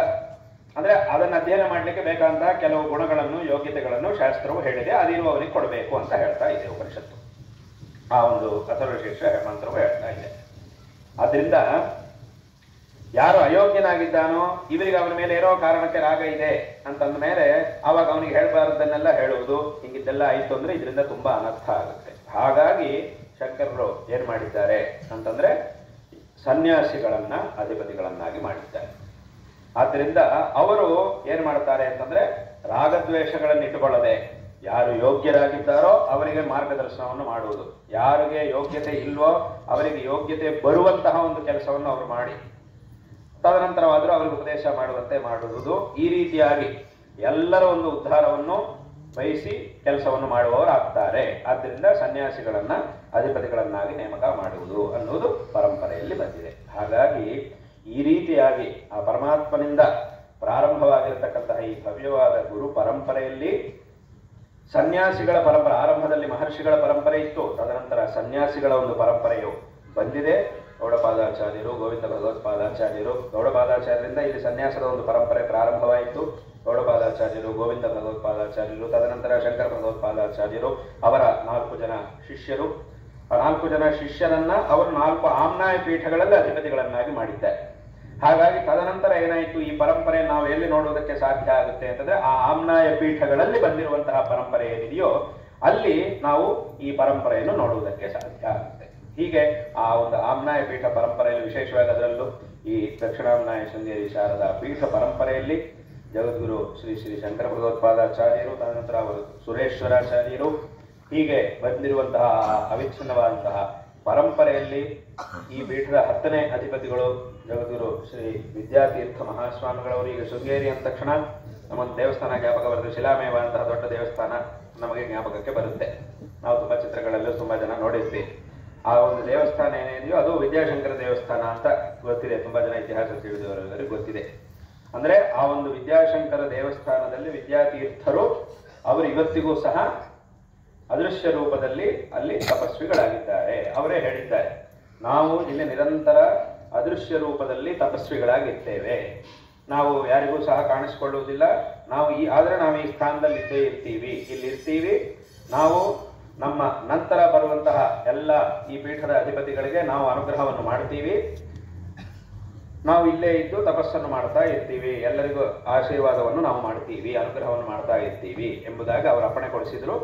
ಅಂದ್ರೆ ಅದನ್ನು ಅಧ್ಯಯನ ಮಾಡಲಿಕ್ಕೆ ಬೇಕಾದಂತಹ ಕೆಲವು ಗುಣಗಳನ್ನು, ಯೋಗ್ಯತೆಗಳನ್ನು ಶಾಸ್ತ್ರವು ಹೇಳಿದೆ, ಅದಿರುವವರಿಗೆ ಕೊಡಬೇಕು ಅಂತ ಹೇಳ್ತಾ ಇದೆ ಉಪನಿಷತ್ತು. ಆ ಒಂದು ಅಥರ್ವಶೀರ್ಷ ಮಂತ್ರವು ಹೇಳ್ತಾ ಇದೆ. ಆದ್ರಿಂದ ಯಾರು ಅಯೋಗ್ಯನಾಗಿದ್ದಾನೋ, ಇವರಿಗೆ ಅವನ ಮೇಲೆ ಇರೋ ಕಾರಣಕ್ಕೆ ರಾಗ ಇದೆ ಅಂತಂದ ಮೇಲೆ ಆವಾಗ ಅವನಿಗೆ ಹೇಳ್ಬಾರದನ್ನೆಲ್ಲ ಹೇಳುವುದು, ಹಿಂಗಿದ್ದೆಲ್ಲ ಆಯ್ತು ಅಂದ್ರೆ ಇದರಿಂದ ತುಂಬಾ ಅನರ್ಥ ಆಗುತ್ತೆ. ಹಾಗಾಗಿ ಶಂಕರರು ಏನ್ ಮಾಡಿದ್ದಾರೆ ಅಂತಂದ್ರೆ ಸನ್ಯಾಸಿಗಳನ್ನ ಅಧಿಪತಿಗಳನ್ನಾಗಿ ಮಾಡಿದ್ದಾರೆ. ಆದ್ದರಿಂದ ಅವರು ಏನ್ ಮಾಡ್ತಾರೆ ಅಂತಂದ್ರೆ ರಾಗದ್ವೇಷಗಳನ್ನು ಇಟ್ಟುಕೊಳ್ಳದೆ ಯಾರು ಯೋಗ್ಯರಾಗಿದ್ದಾರೋ ಅವರಿಗೆ ಮಾರ್ಗದರ್ಶನವನ್ನು ಮಾಡುವುದು, ಯಾರಿಗೆ ಯೋಗ್ಯತೆ ಇಲ್ವೋ ಅವರಿಗೆ ಯೋಗ್ಯತೆ ಬರುವಂತಹ ಒಂದು ಕೆಲಸವನ್ನು ಅವರು ಮಾಡಿ ತದನಂತರವಾದರೂ ಅವರಿಗೆ ಉಪದೇಶ ಮಾಡುವಂತೆ ಮಾಡುವುದು. ಈ ರೀತಿಯಾಗಿ ಎಲ್ಲರ ಒಂದು ಉದ್ಧಾರವನ್ನು ಬಯಸಿ ಕೆಲಸವನ್ನು ಮಾಡುವವರಾಗ್ತಾರೆ. ಆದ್ದರಿಂದ ಸನ್ಯಾಸಿಗಳನ್ನ ಅಧಿಪತಿಗಳನ್ನಾಗಿ ನೇಮಕ ಮಾಡುವುದು ಅನ್ನುವುದು ಪರಂಪರೆಯಲ್ಲಿ ಬಂದಿದೆ. ಹಾಗಾಗಿ ಈ ರೀತಿಯಾಗಿ ಆ ಪರಮಾತ್ಮನಿಂದ ಪ್ರಾರಂಭವಾಗಿರತಕ್ಕಂತಹ ಈ ಭವ್ಯವಾದ ಗುರು ಪರಂಪರೆಯಲ್ಲಿ ಸನ್ಯಾಸಿಗಳ ಪರಂಪರೆ, ಆರಂಭದಲ್ಲಿ ಮಹರ್ಷಿಗಳ ಪರಂಪರೆ ಇತ್ತು, ತದನಂತರ ಸನ್ಯಾಸಿಗಳ ಒಂದು ಪರಂಪರೆಯು ಬಂದಿದೆ. ಗೌಡಪಾದಾಚಾರ್ಯರು, ಗೋವಿಂದ ಭಗವತ್ಪಾದಾಚಾರ್ಯರು, ಗೌಡಪಾದಾಚಾರ್ಯರಿಂದ ಇಲ್ಲಿ ಸನ್ಯಾಸದ ಒಂದು ಪರಂಪರೆ ಪ್ರಾರಂಭವಾಯಿತು. ಗೌಡಪಾದಾಚಾರ್ಯರು, ಗೋವಿಂದ ಭಗವತ್ಪಾದಾಚಾರ್ಯರು, ತದನಂತರ ಶಂಕರ ಭಗವತ್ಪಾದಾಚಾರ್ಯರು, ಅವರ 4 ಜನ ಶಿಷ್ಯರು. ಆ 4 ಜನ ಶಿಷ್ಯರನ್ನ ಅವರು 4 ಆಮ್ನಾಯ ಪೀಠಗಳಲ್ಲಿ ಅಧಿಪತಿಗಳನ್ನಾಗಿ ಮಾಡಿದ್ದಾರೆ. ಹಾಗಾಗಿ ತದನಂತರ ಏನಾಯಿತು, ಈ ಪರಂಪರೆ ನಾವು ಎಲ್ಲಿ ನೋಡುವುದಕ್ಕೆ ಸಾಧ್ಯ ಆಗುತ್ತೆ ಅಂತಂದ್ರೆ ಆ ಆಮ್ನಾಯ ಪೀಠಗಳಲ್ಲಿ ಬಂದಿರುವಂತಹ ಪರಂಪರೆ ಏನಿದೆಯೋ ಅಲ್ಲಿ ನಾವು ಈ ಪರಂಪರೆಯನ್ನು ನೋಡುವುದಕ್ಕೆ ಸಾಧ್ಯ ಆಗುತ್ತೆ. ಹೀಗೆ ಆ ಒಂದು ಆಮ್ನಾಯ ಪೀಠ ಪರಂಪರೆಯಲ್ಲಿ ವಿಶೇಷವಾಗಿ ಅದರಲ್ಲೂ ಈ ದಕ್ಷಿಣಾಮ್ನಾಯ ಶೃಂಗೇರಿ ಶಾರದಾ ಪೀಠ ಪರಂಪರೆಯಲ್ಲಿ ಜಗದ್ಗುರು ಶ್ರೀ ಶ್ರೀ ಶಂಕರ ಭಗವತ್ಪಾದಾಚಾರ್ಯರು, ತದನಂತರ ಅವರು ಸುರೇಶ್ವರಾಚಾರ್ಯರು, ಹೀಗೆ ಬಂದಿರುವಂತಹ ಅವಿಚ್ಛಿನ್ನವಾದಂತಹ ಪರಂಪರೆಯಲ್ಲಿ ಈ ಪೀಠದ 10ನೇ ಅಧಿಪತಿಗಳು ಜಗದ್ಗುರು ಶ್ರೀ ವಿದ್ಯಾತೀರ್ಥ ಮಹಾಸ್ವಾಮಿಗಳವರು. ಈಗ ಶೃಂಗೇರಿ ಅಂದ ತಕ್ಷಣ ನಮ್ಮೊಂದು ದೇವಸ್ಥಾನ ಜ್ಞಾಪಕ ಬರುತ್ತೆ, ಶಿಲಾಮೇವ ಅಂತಹ ದೊಡ್ಡ ದೇವಸ್ಥಾನ ನಮಗೆ ಜ್ಞಾಪಕಕ್ಕೆ ಬರುತ್ತೆ. ನಾವು ತುಂಬಾ ಚಿತ್ರಗಳಲ್ಲೂ ತುಂಬಾ ಜನ ನೋಡಿರ್ತೀವಿ. ಆ ಒಂದು ದೇವಸ್ಥಾನ ಏನಿದೆಯೋ ಅದು ವಿದ್ಯಾಶಂಕರ ದೇವಸ್ಥಾನ ಅಂತ ಗೊತ್ತಿದೆ, ತುಂಬಾ ಜನ ಇತಿಹಾಸ ತಿಳಿದವರೆಲ್ಲರಿಗೂ ಗೊತ್ತಿದೆ. ಅಂದ್ರೆ ಆ ಒಂದು ವಿದ್ಯಾಶಂಕರ ದೇವಸ್ಥಾನದಲ್ಲಿ ವಿದ್ಯಾತೀರ್ಥರು ಅವರು ಇವತ್ತಿಗೂ ಸಹ ಅದೃಶ್ಯ ರೂಪದಲ್ಲಿ ಅಲ್ಲಿ ತಪಸ್ವಿಗಳಾಗಿದ್ದಾರೆ. ಅವರೇ ಹೇಳಿದ್ದಾರೆ, ನಾವು ಇಲ್ಲಿ ನಿರಂತರ ಅದೃಶ್ಯ ರೂಪದಲ್ಲಿ ತಪಸ್ವಿಗಳಾಗಿರ್ತೇವೆ, ನಾವು ಯಾರಿಗೂ ಸಹ ಕಾಣಿಸಿಕೊಳ್ಳುವುದಿಲ್ಲ, ಆದ್ರೆ ನಾವು ಈ ಸ್ಥಾನದಲ್ಲಿ ಇದ್ದೇ ಇರ್ತೀವಿ, ಇಲ್ಲಿ ಇರ್ತೀವಿ. ನಾವು ನಮ್ಮ ನಂತರ ಬರುವಂತಹ ಎಲ್ಲ ಈ ಪೀಠದ ಅಧಿಪತಿಗಳಿಗೆ ನಾವು ಅನುಗ್ರಹವನ್ನು ಮಾಡ್ತೀವಿ, ನಾವು ಇಲ್ಲೇ ಇದ್ದು ತಪಸ್ಸನ್ನು ಮಾಡ್ತಾ ಇರ್ತೀವಿ, ಎಲ್ಲರಿಗೂ ಆಶೀರ್ವಾದವನ್ನು ನಾವು ಮಾಡ್ತೀವಿ, ಅನುಗ್ರಹವನ್ನು ಮಾಡ್ತಾ ಇರ್ತೀವಿ ಎಂಬುದಾಗಿ ಅವರು ಅಪ್ಪಣೆ ಕೊಡಿಸಿದ್ರು.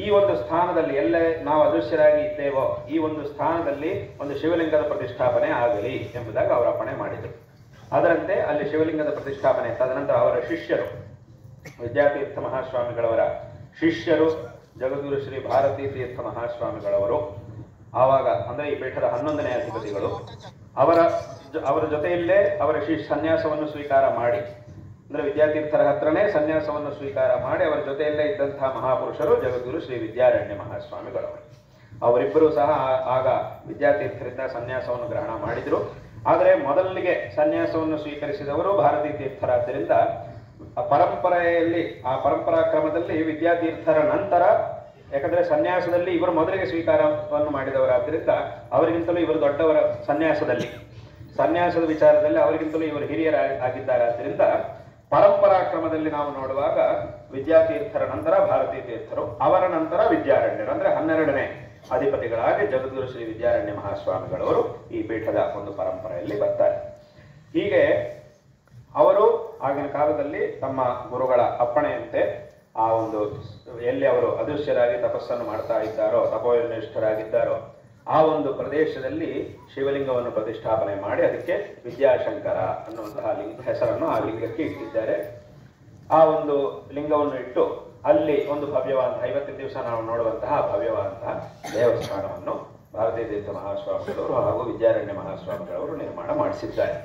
ಈ ಒಂದು ಸ್ಥಾನದಲ್ಲಿ ಎಲ್ಲೇ ನಾವು ಅದೃಶ್ಯರಾಗಿ ಇದ್ದೇವೋ ಈ ಒಂದು ಸ್ಥಾನದಲ್ಲಿ ಒಂದು ಶಿವಲಿಂಗದ ಪ್ರತಿಷ್ಠಾಪನೆ ಆಗಲಿ ಎಂಬುದಾಗಿ ಅವರು ಅಪ್ಪಣೆ ಮಾಡಿದರು. ಅದರಂತೆ ಅಲ್ಲಿ ಶಿವಲಿಂಗದ ಪ್ರತಿಷ್ಠಾಪನೆ, ತದನಂತರ ಅವರ ಶಿಷ್ಯರು ವಿದ್ಯಾತೀರ್ಥ ಮಹಾಸ್ವಾಮಿಗಳವರ ಶಿಷ್ಯರು ಜಗದ್ಗುರು ಶ್ರೀ ಭಾರತೀ ತೀರ್ಥ ಮಹಾಸ್ವಾಮಿಗಳವರು, ಆವಾಗ ಅಂದ್ರೆ ಈ ಪೀಠದ 11ನೇ ಅಧಿಪತಿಗಳು, ಅವರ ಜೊತೆಯಲ್ಲೇ ಅವರ ಸನ್ಯಾಸವನ್ನು ಸ್ವೀಕಾರ ಮಾಡಿ, ಅಂದ್ರೆ ವಿದ್ಯಾತೀರ್ಥರ ಹತ್ರನೇ ಸನ್ಯಾಸವನ್ನು ಸ್ವೀಕಾರ ಮಾಡಿ ಅವರ ಜೊತೆಯಲ್ಲೇ ಇದ್ದಂತಹ ಮಹಾಪುರುಷರು ಜಗದ್ಗುರು ಶ್ರೀ ವಿದ್ಯಾರಣ್ಯ ಮಹಾಸ್ವಾಮಿಗಳವರು. ಅವರಿಬ್ಬರೂ ಸಹ ಆಗ ವಿದ್ಯಾತೀರ್ಥರಿಂದ ಸನ್ಯಾಸವನ್ನು ಗ್ರಹಣ ಮಾಡಿದ್ರು. ಆದರೆ ಮೊದಲಿಗೆ ಸನ್ಯಾಸವನ್ನು ಸ್ವೀಕರಿಸಿದವರು ಭಾರತೀ ತೀರ್ಥರಾದ್ದರಿಂದ ಪರಂಪರೆಯಲ್ಲಿ ಆ ಪರಂಪರಾ ಕ್ರಮದಲ್ಲಿ ವಿದ್ಯಾತೀರ್ಥರ ನಂತರ, ಯಾಕಂದ್ರೆ ಸನ್ಯಾಸದಲ್ಲಿ ಇವರು ಮೊದಲಿಗೆ ಸ್ವೀಕಾರವನ್ನು ಮಾಡಿದವರಾದ್ದರಿಂದ ಅವರಿಗಿಂತಲೂ ಇವರು ದೊಡ್ಡವರ ಸನ್ಯಾಸದ ವಿಚಾರದಲ್ಲಿ ಅವರಿಗಿಂತಲೂ ಇವರು ಹಿರಿಯರಾಗಿದ್ದಾರಾದ್ದರಿಂದ ಪರಂಪರಾ ಕ್ರಮದಲ್ಲಿ ನಾವು ನೋಡುವಾಗ ವಿದ್ಯಾತೀರ್ಥರ ನಂತರ ಭಾರತೀ ತೀರ್ಥರು, ಅವರ ನಂತರ ವಿದ್ಯಾರಣ್ಯರು, ಅಂದ್ರೆ 12ನೇ ಅಧಿಪತಿಗಳಾಗಿ ಜಗದ್ಗುರು ಶ್ರೀ ವಿದ್ಯಾರಣ್ಯ ಮಹಾಸ್ವಾಮಿಗಳವರು ಈ ಪೀಠದ ಒಂದು ಪರಂಪರೆಯಲ್ಲಿ ಬರ್ತಾರೆ. ಹೀಗೆ ಅವರು ಆಗಿನ ಕಾಲದಲ್ಲಿ ತಮ್ಮ ಗುರುಗಳ ಅಪ್ಪಣೆಯಂತೆ ಆ ಒಂದು ಎಲ್ಲಿ ಅವರು ಅದೃಶ್ಯರಾಗಿ ತಪಸ್ಸನ್ನು ಮಾಡ್ತಾ ಇದ್ದಾರೋ, ತಪೋನಿಷ್ಠರಾಗಿದ್ದಾರೋ ಆ ಒಂದು ಪ್ರದೇಶದಲ್ಲಿ ಶಿವಲಿಂಗವನ್ನು ಪ್ರತಿಷ್ಠಾಪನೆ ಮಾಡಿ ಅದಕ್ಕೆ ವಿದ್ಯಾಶಂಕರ ಅನ್ನುವಂತಹ ಹೆಸರನ್ನು ಆ ಲಿಂಗಕ್ಕೆ ಇಟ್ಟಿದ್ದಾರೆ. ಆ ಒಂದು ಲಿಂಗವನ್ನು ಇಟ್ಟು ಅಲ್ಲಿ ಒಂದು ಭವ್ಯವಾದಂತಹ 50 ದಿವಸ ನಾವು ನೋಡುವಂತಹ ಭವ್ಯವಾದಂತಹ ದೇವಸ್ಥಾನವನ್ನು ಭಾರತೀಯ ತೀರ್ಥ ಮಹಾಸ್ವಾಮಿಗಳವರು ಹಾಗೂ ವಿದ್ಯಾರಣ್ಯ ಮಹಾಸ್ವಾಮಿಗಳವರು ನಿರ್ಮಾಣ ಮಾಡಿಸಿದ್ದಾರೆ.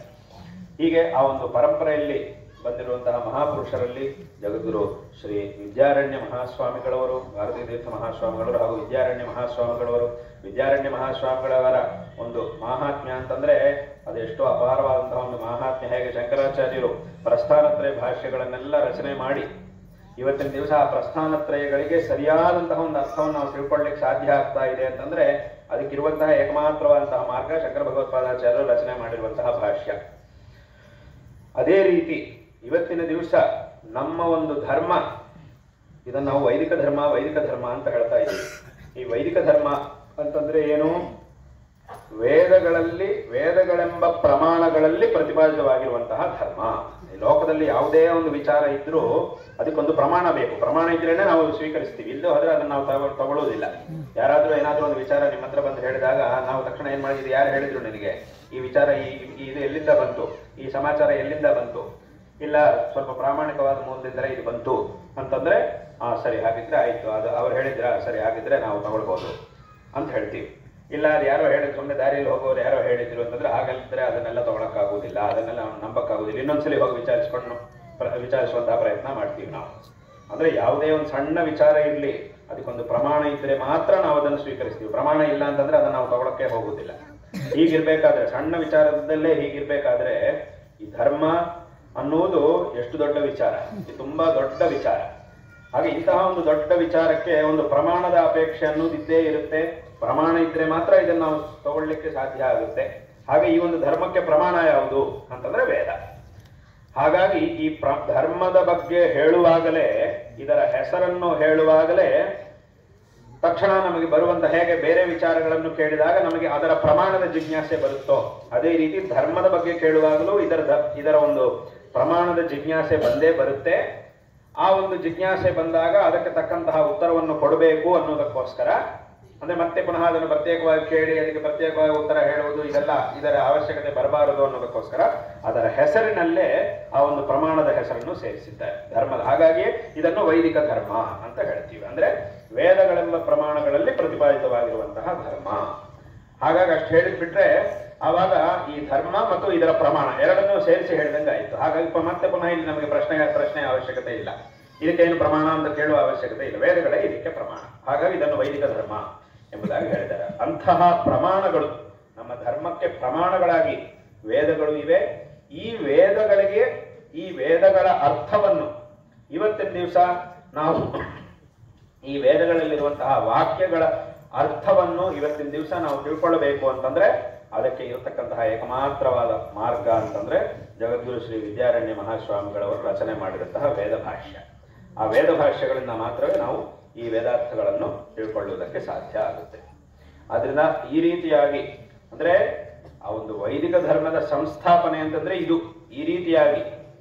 ಹೀಗೆ ಆ ಒಂದು ಪರಂಪರೆಯಲ್ಲಿ ಬಂದಿರುವಂತಹ ಮಹಾಪುರುಷರಲ್ಲಿ ಜಗದ್ಗುರು ಶ್ರೀ ವಿದ್ಯಾರಣ್ಯ ಮಹಾಸ್ವಾಮಿಗಳವರು, ಭಾರತೀಯ ತೀರ್ಥ ಮಹಾಸ್ವಾಮಿಗಳವರು ಹಾಗೂ ವಿದ್ಯಾರಣ್ಯ ಮಹಾಸ್ವಾಮಿಗಳವರು. ವಿದ್ಯಾರಣ್ಯ ಮಹಾಸ್ವಾಮಿಗಳವರ ಒಂದು ಮಾಹಾತ್ಮ್ಯ ಅಂತಂದ್ರೆ ಅದೆಷ್ಟೋ ಅಪಾರವಾದಂತಹ ಒಂದು ಮಾಹಾತ್ಮ್ಯ. ಹೇಗೆ ಶಂಕರಾಚಾರ್ಯರು ಪ್ರಸ್ಥಾನತ್ರಯ ಭಾಷ್ಯಗಳನ್ನೆಲ್ಲ ರಚನೆ ಮಾಡಿ ಇವತ್ತಿನ ದಿವಸ ಆ ಪ್ರಸ್ಥಾನತ್ರಯಗಳಿಗೆ ಸರಿಯಾದಂತಹ ಒಂದು ಅರ್ಥವನ್ನು ನಾವು ತಿಳ್ಕೊಳ್ಳಿಕ್ಕೆ ಸಾಧ್ಯ ಆಗ್ತಾ ಇದೆ ಅಂತಂದ್ರೆ ಅದಕ್ಕಿರುವಂತಹ ಏಕಮಾತ್ರವಾದಂತಹ ಮಾರ್ಗ ಶಂಕರ ಭಗವತ್ಪಾದಾಚಾರ್ಯರು ರಚನೆ ಮಾಡಿರುವಂತಹ ಭಾಷ್ಯ. ಅದೇ ರೀತಿ ಇವತ್ತಿನ ದಿವಸ ನಮ್ಮ ಒಂದು ಧರ್ಮ, ಇದನ್ನು ನಾವು ವೈದಿಕ ಧರ್ಮ ಅಂತ ಹೇಳ್ತಾ ಇದ್ದೀವಿ. ಈ ವೈದಿಕ ಧರ್ಮ ಅಂತಂದ್ರೆ ಏನು? ವೇದಗಳೆಂಬ ಪ್ರಮಾಣಗಳಲ್ಲಿ ಪ್ರತಿಪಾದಿತವಾಗಿರುವಂತಹ ಧರ್ಮ. ಈ ಲೋಕದಲ್ಲಿ ಯಾವುದೇ ಒಂದು ವಿಚಾರ ಇದ್ರೂ ಅದಕ್ಕೊಂದು ಪ್ರಮಾಣ ಬೇಕು. ಪ್ರಮಾಣ ಇದ್ರೇನೆ ನಾವು ಸ್ವೀಕರಿಸ್ತೀವಿ, ಇಲ್ಲೋ ಹೋದ್ರೆ ಅದನ್ನ ನಾವು ತಗೊಳ್ಳೋದಿಲ್ಲ. ಯಾರಾದ್ರೂ ಏನಾದ್ರೂ ಒಂದು ವಿಚಾರ ನಿಮ್ಮ ಹತ್ರ ಬಂದು ಹೇಳಿದಾಗ ನಾವು ತಕ್ಷಣ ಏನ್ ಮಾಡಿದ್ವಿ, ಯಾರು ಹೇಳಿದ್ರು ನಿನಗೆ ಈ ವಿಚಾರ, ಇದು ಎಲ್ಲಿಂದ ಬಂತು, ಈ ಸಮಾಚಾರ ಎಲ್ಲಿಂದ ಬಂತು, ಇಲ್ಲ ಸ್ವಲ್ಪ ಪ್ರಾಮಾಣಿಕವಾದ ಮೂಲದಿಂದಲೇ ಇದು ಬಂತು ಅಂತಂದ್ರೆ ಸರಿ ಹಾಗಿದ್ರೆ ಆಯ್ತು, ಅದು ಅವ್ರು ಹೇಳಿದ್ರ ಸರಿ ಹಾಗಿದ್ರೆ ನಾವು ತಗೊಳ್ಬಹುದು ಅಂತ ಹೇಳ್ತೀವಿ. ಇಲ್ಲ ಅದು ಯಾರೋ ಹೇಳಿದ್ರು, ಸುಮ್ಮನೆ ದಾರಿಯಲ್ಲಿ ಹೋಗೋರು ಯಾರೋ ಹೇಳಿದ್ರು ಅಂತಂದ್ರೆ ಹಾಗಲ್ಲಿದ್ರೆ ಅದನ್ನೆಲ್ಲ ತಗೊಳಕ್ಕಾಗುವುದಿಲ್ಲ, ಅದನ್ನೆಲ್ಲ ನಂಬಕ್ಕಾಗುದಿಲ್ಲ. ಇನ್ನೊಂದ್ಸಲಿ ಹೋಗಿ ವಿಚಾರಿಸುವಂತಹ ಪ್ರಯತ್ನ ಮಾಡ್ತೀವಿ ನಾವು. ಅಂದ್ರೆ ಯಾವುದೇ ಒಂದು ಸಣ್ಣ ವಿಚಾರ ಇರಲಿ ಅದಕ್ಕೊಂದು ಪ್ರಮಾಣ ಇದ್ರೆ ಮಾತ್ರ ನಾವು ಅದನ್ನು ಸ್ವೀಕರಿಸ್ತೀವಿ. ಪ್ರಮಾಣ ಇಲ್ಲ ಅಂತಂದ್ರೆ ಅದನ್ನ ನಾವು ತಗೊಳಕ್ಕೆ ಹೋಗುದಿಲ್ಲ. ಹೀಗಿರ್ಬೇಕಾದ್ರೆ, ಸಣ್ಣ ವಿಚಾರದಲ್ಲೇ ಹೀಗಿರ್ಬೇಕಾದ್ರೆ ಈ ಧರ್ಮ ಅನ್ನುವುದು ಎಷ್ಟು ದೊಡ್ಡ ವಿಚಾರ, ಇದು ತುಂಬಾ ದೊಡ್ಡ ವಿಚಾರ. ಹಾಗೆ ಇಂತಹ ಒಂದು ದೊಡ್ಡ ವಿಚಾರಕ್ಕೆ ಒಂದು ಪ್ರಮಾಣದ ಅಪೇಕ್ಷೆ ಅನ್ನೋದು ಇದ್ದೇ ಇರುತ್ತೆ. ಪ್ರಮಾಣ ಇದ್ರೆ ಮಾತ್ರ ಇದನ್ನು ನಾವು ತಗೊಳ್ಳಿಕ್ಕೆ ಸಾಧ್ಯ ಆಗುತ್ತೆ. ಹಾಗೆ ಈ ಒಂದು ಧರ್ಮಕ್ಕೆ ಪ್ರಮಾಣ ಯಾವುದು ಅಂತಂದ್ರೆ ವೇದ. ಹಾಗಾಗಿ ಈ ಧರ್ಮದ ಬಗ್ಗೆ ಹೇಳುವಾಗಲೇ, ಇದರ ಹೆಸರನ್ನು ಹೇಳುವಾಗಲೇ ತಕ್ಷಣ ನಮಗೆ ಬರುವಂತ, ಹೇಗೆ ಬೇರೆ ವಿಚಾರಗಳನ್ನು ಕೇಳಿದಾಗ ನಮಗೆ ಅದರ ಪ್ರಮಾಣದ ಜಿಜ್ಞಾಸೆ ಬರುತ್ತೋ ಅದೇ ರೀತಿ ಧರ್ಮದ ಬಗ್ಗೆ ಕೇಳುವಾಗಲೂ ಇದರ ಒಂದು ಪ್ರಮಾಣದ ಜಿಜ್ಞಾಸೆ ಬಂದೇ ಬರುತ್ತೆ. ಆ ಒಂದು ಜಿಜ್ಞಾಸೆ ಬಂದಾಗ ಅದಕ್ಕೆ ತಕ್ಕಂತಹ ಉತ್ತರವನ್ನು ಕೊಡಬೇಕು ಅನ್ನೋದಕ್ಕೋಸ್ಕರ, ಅಂದ್ರೆ ಮತ್ತೆ ಪುನಃ ಅದನ್ನು ಪ್ರತ್ಯೇಕವಾಗಿ ಕೇಳಿ ಅದಕ್ಕೆ ಪ್ರತ್ಯೇಕವಾಗಿ ಉತ್ತರ ಹೇಳುವುದು ಇದರ ಅವಶ್ಯಕತೆ ಬರಬಾರದು ಅನ್ನೋದಕ್ಕೋಸ್ಕರ ಅದರ ಹೆಸರಿನಲ್ಲೇ ಆ ಒಂದು ಪ್ರಮಾಣದ ಹೆಸರನ್ನು ಸೇರಿಸಿದ್ದಾರೆ ಧರ್ಮದ. ಹಾಗಾಗಿ ಇದನ್ನು ವೈದಿಕ ಧರ್ಮ ಅಂತ ಹೇಳ್ತೀವಿ. ಅಂದ್ರೆ ವೇದಗಳೆಂಬ ಪ್ರಮಾಣಗಳಲ್ಲಿ ಪ್ರತಿಪಾದಿತವಾಗಿರುವಂತಹ ಧರ್ಮ. ಹಾಗಾಗಿ ಅಷ್ಟು ಹೇಳಿದ್ಬಿಟ್ರೆ ಆವಾಗ ಈ ಧರ್ಮ ಮತ್ತು ಇದರ ಪ್ರಮಾಣ ಎರಡನ್ನೂ ಸೇರಿಸಿ ಹೇಳಿದಂಗೆ ಆಯ್ತು. ಹಾಗಾಗಿ ಮತ್ತೆ ಪುನಃ ಇಲ್ಲಿ ನಮಗೆ ಪ್ರಶ್ನೆ ಅವಶ್ಯಕತೆ ಇಲ್ಲ, ಇದಕ್ಕೇನು ಪ್ರಮಾಣ ಅಂತ ಕೇಳುವ ಅವಶ್ಯಕತೆ ಇಲ್ಲ, ವೇದಗಳೇ ಇದಕ್ಕೆ ಪ್ರಮಾಣ. ಹಾಗಾಗಿ ಇದನ್ನು ವೈದಿಕ ಧರ್ಮ ಎಂಬುದಾಗಿ ಹೇಳಿದ್ದಾರೆ. ಅಂತಹ ಪ್ರಮಾಣಗಳು ನಮ್ಮ ಧರ್ಮಕ್ಕೆ ಪ್ರಮಾಣಗಳಾಗಿ ವೇದಗಳು ಇವೆ. ಈ ವೇದಗಳ ಅರ್ಥವನ್ನು ಇವತ್ತಿನ ದಿವಸ ನಾವು ಈ ವೇದಗಳಲ್ಲಿರುವಂತಹ ವಾಕ್ಯಗಳ ಅರ್ಥವನ್ನು ಇವತ್ತಿನ ದಿವಸ ನಾವು ತಿಳ್ಕೊಳ್ಳಬೇಕು ಅಂತಂದ್ರೆ ಅದಕ್ಕೆ ಇರತಕ್ಕಂತಹ ಏಕಮಾತ್ರವಾದ ಮಾರ್ಗ ಅಂತಂದ್ರೆ ಜಗದ್ಗುರು ಶ್ರೀ ವಿದ್ಯಾರಣ್ಯ ಮಹಾಸ್ವಾಮಿಗಳವರು ರಚನೆ ಮಾಡಿದಂತಹ ವೇದ ಭಾಷ್ಯ. ಆ ವೇದ ಭಾಷ್ಯಗಳಿಂದ ಮಾತ್ರವೇ ನಾವು ಈ ವೇದಾರ್ಥಗಳನ್ನು ತಿಳ್ಕೊಳ್ಳುವುದಕ್ಕೆ ಸಾಧ್ಯ ಆಗುತ್ತೆ. ಆದ್ರಿಂದ ಈ ರೀತಿಯಾಗಿ ಅಂದ್ರೆ ಆ ಒಂದು ವೈದಿಕ ಧರ್ಮದ ಸಂಸ್ಥಾಪನೆ ಅಂತಂದ್ರೆ ಇದು ಈ ರೀತಿಯಾಗಿ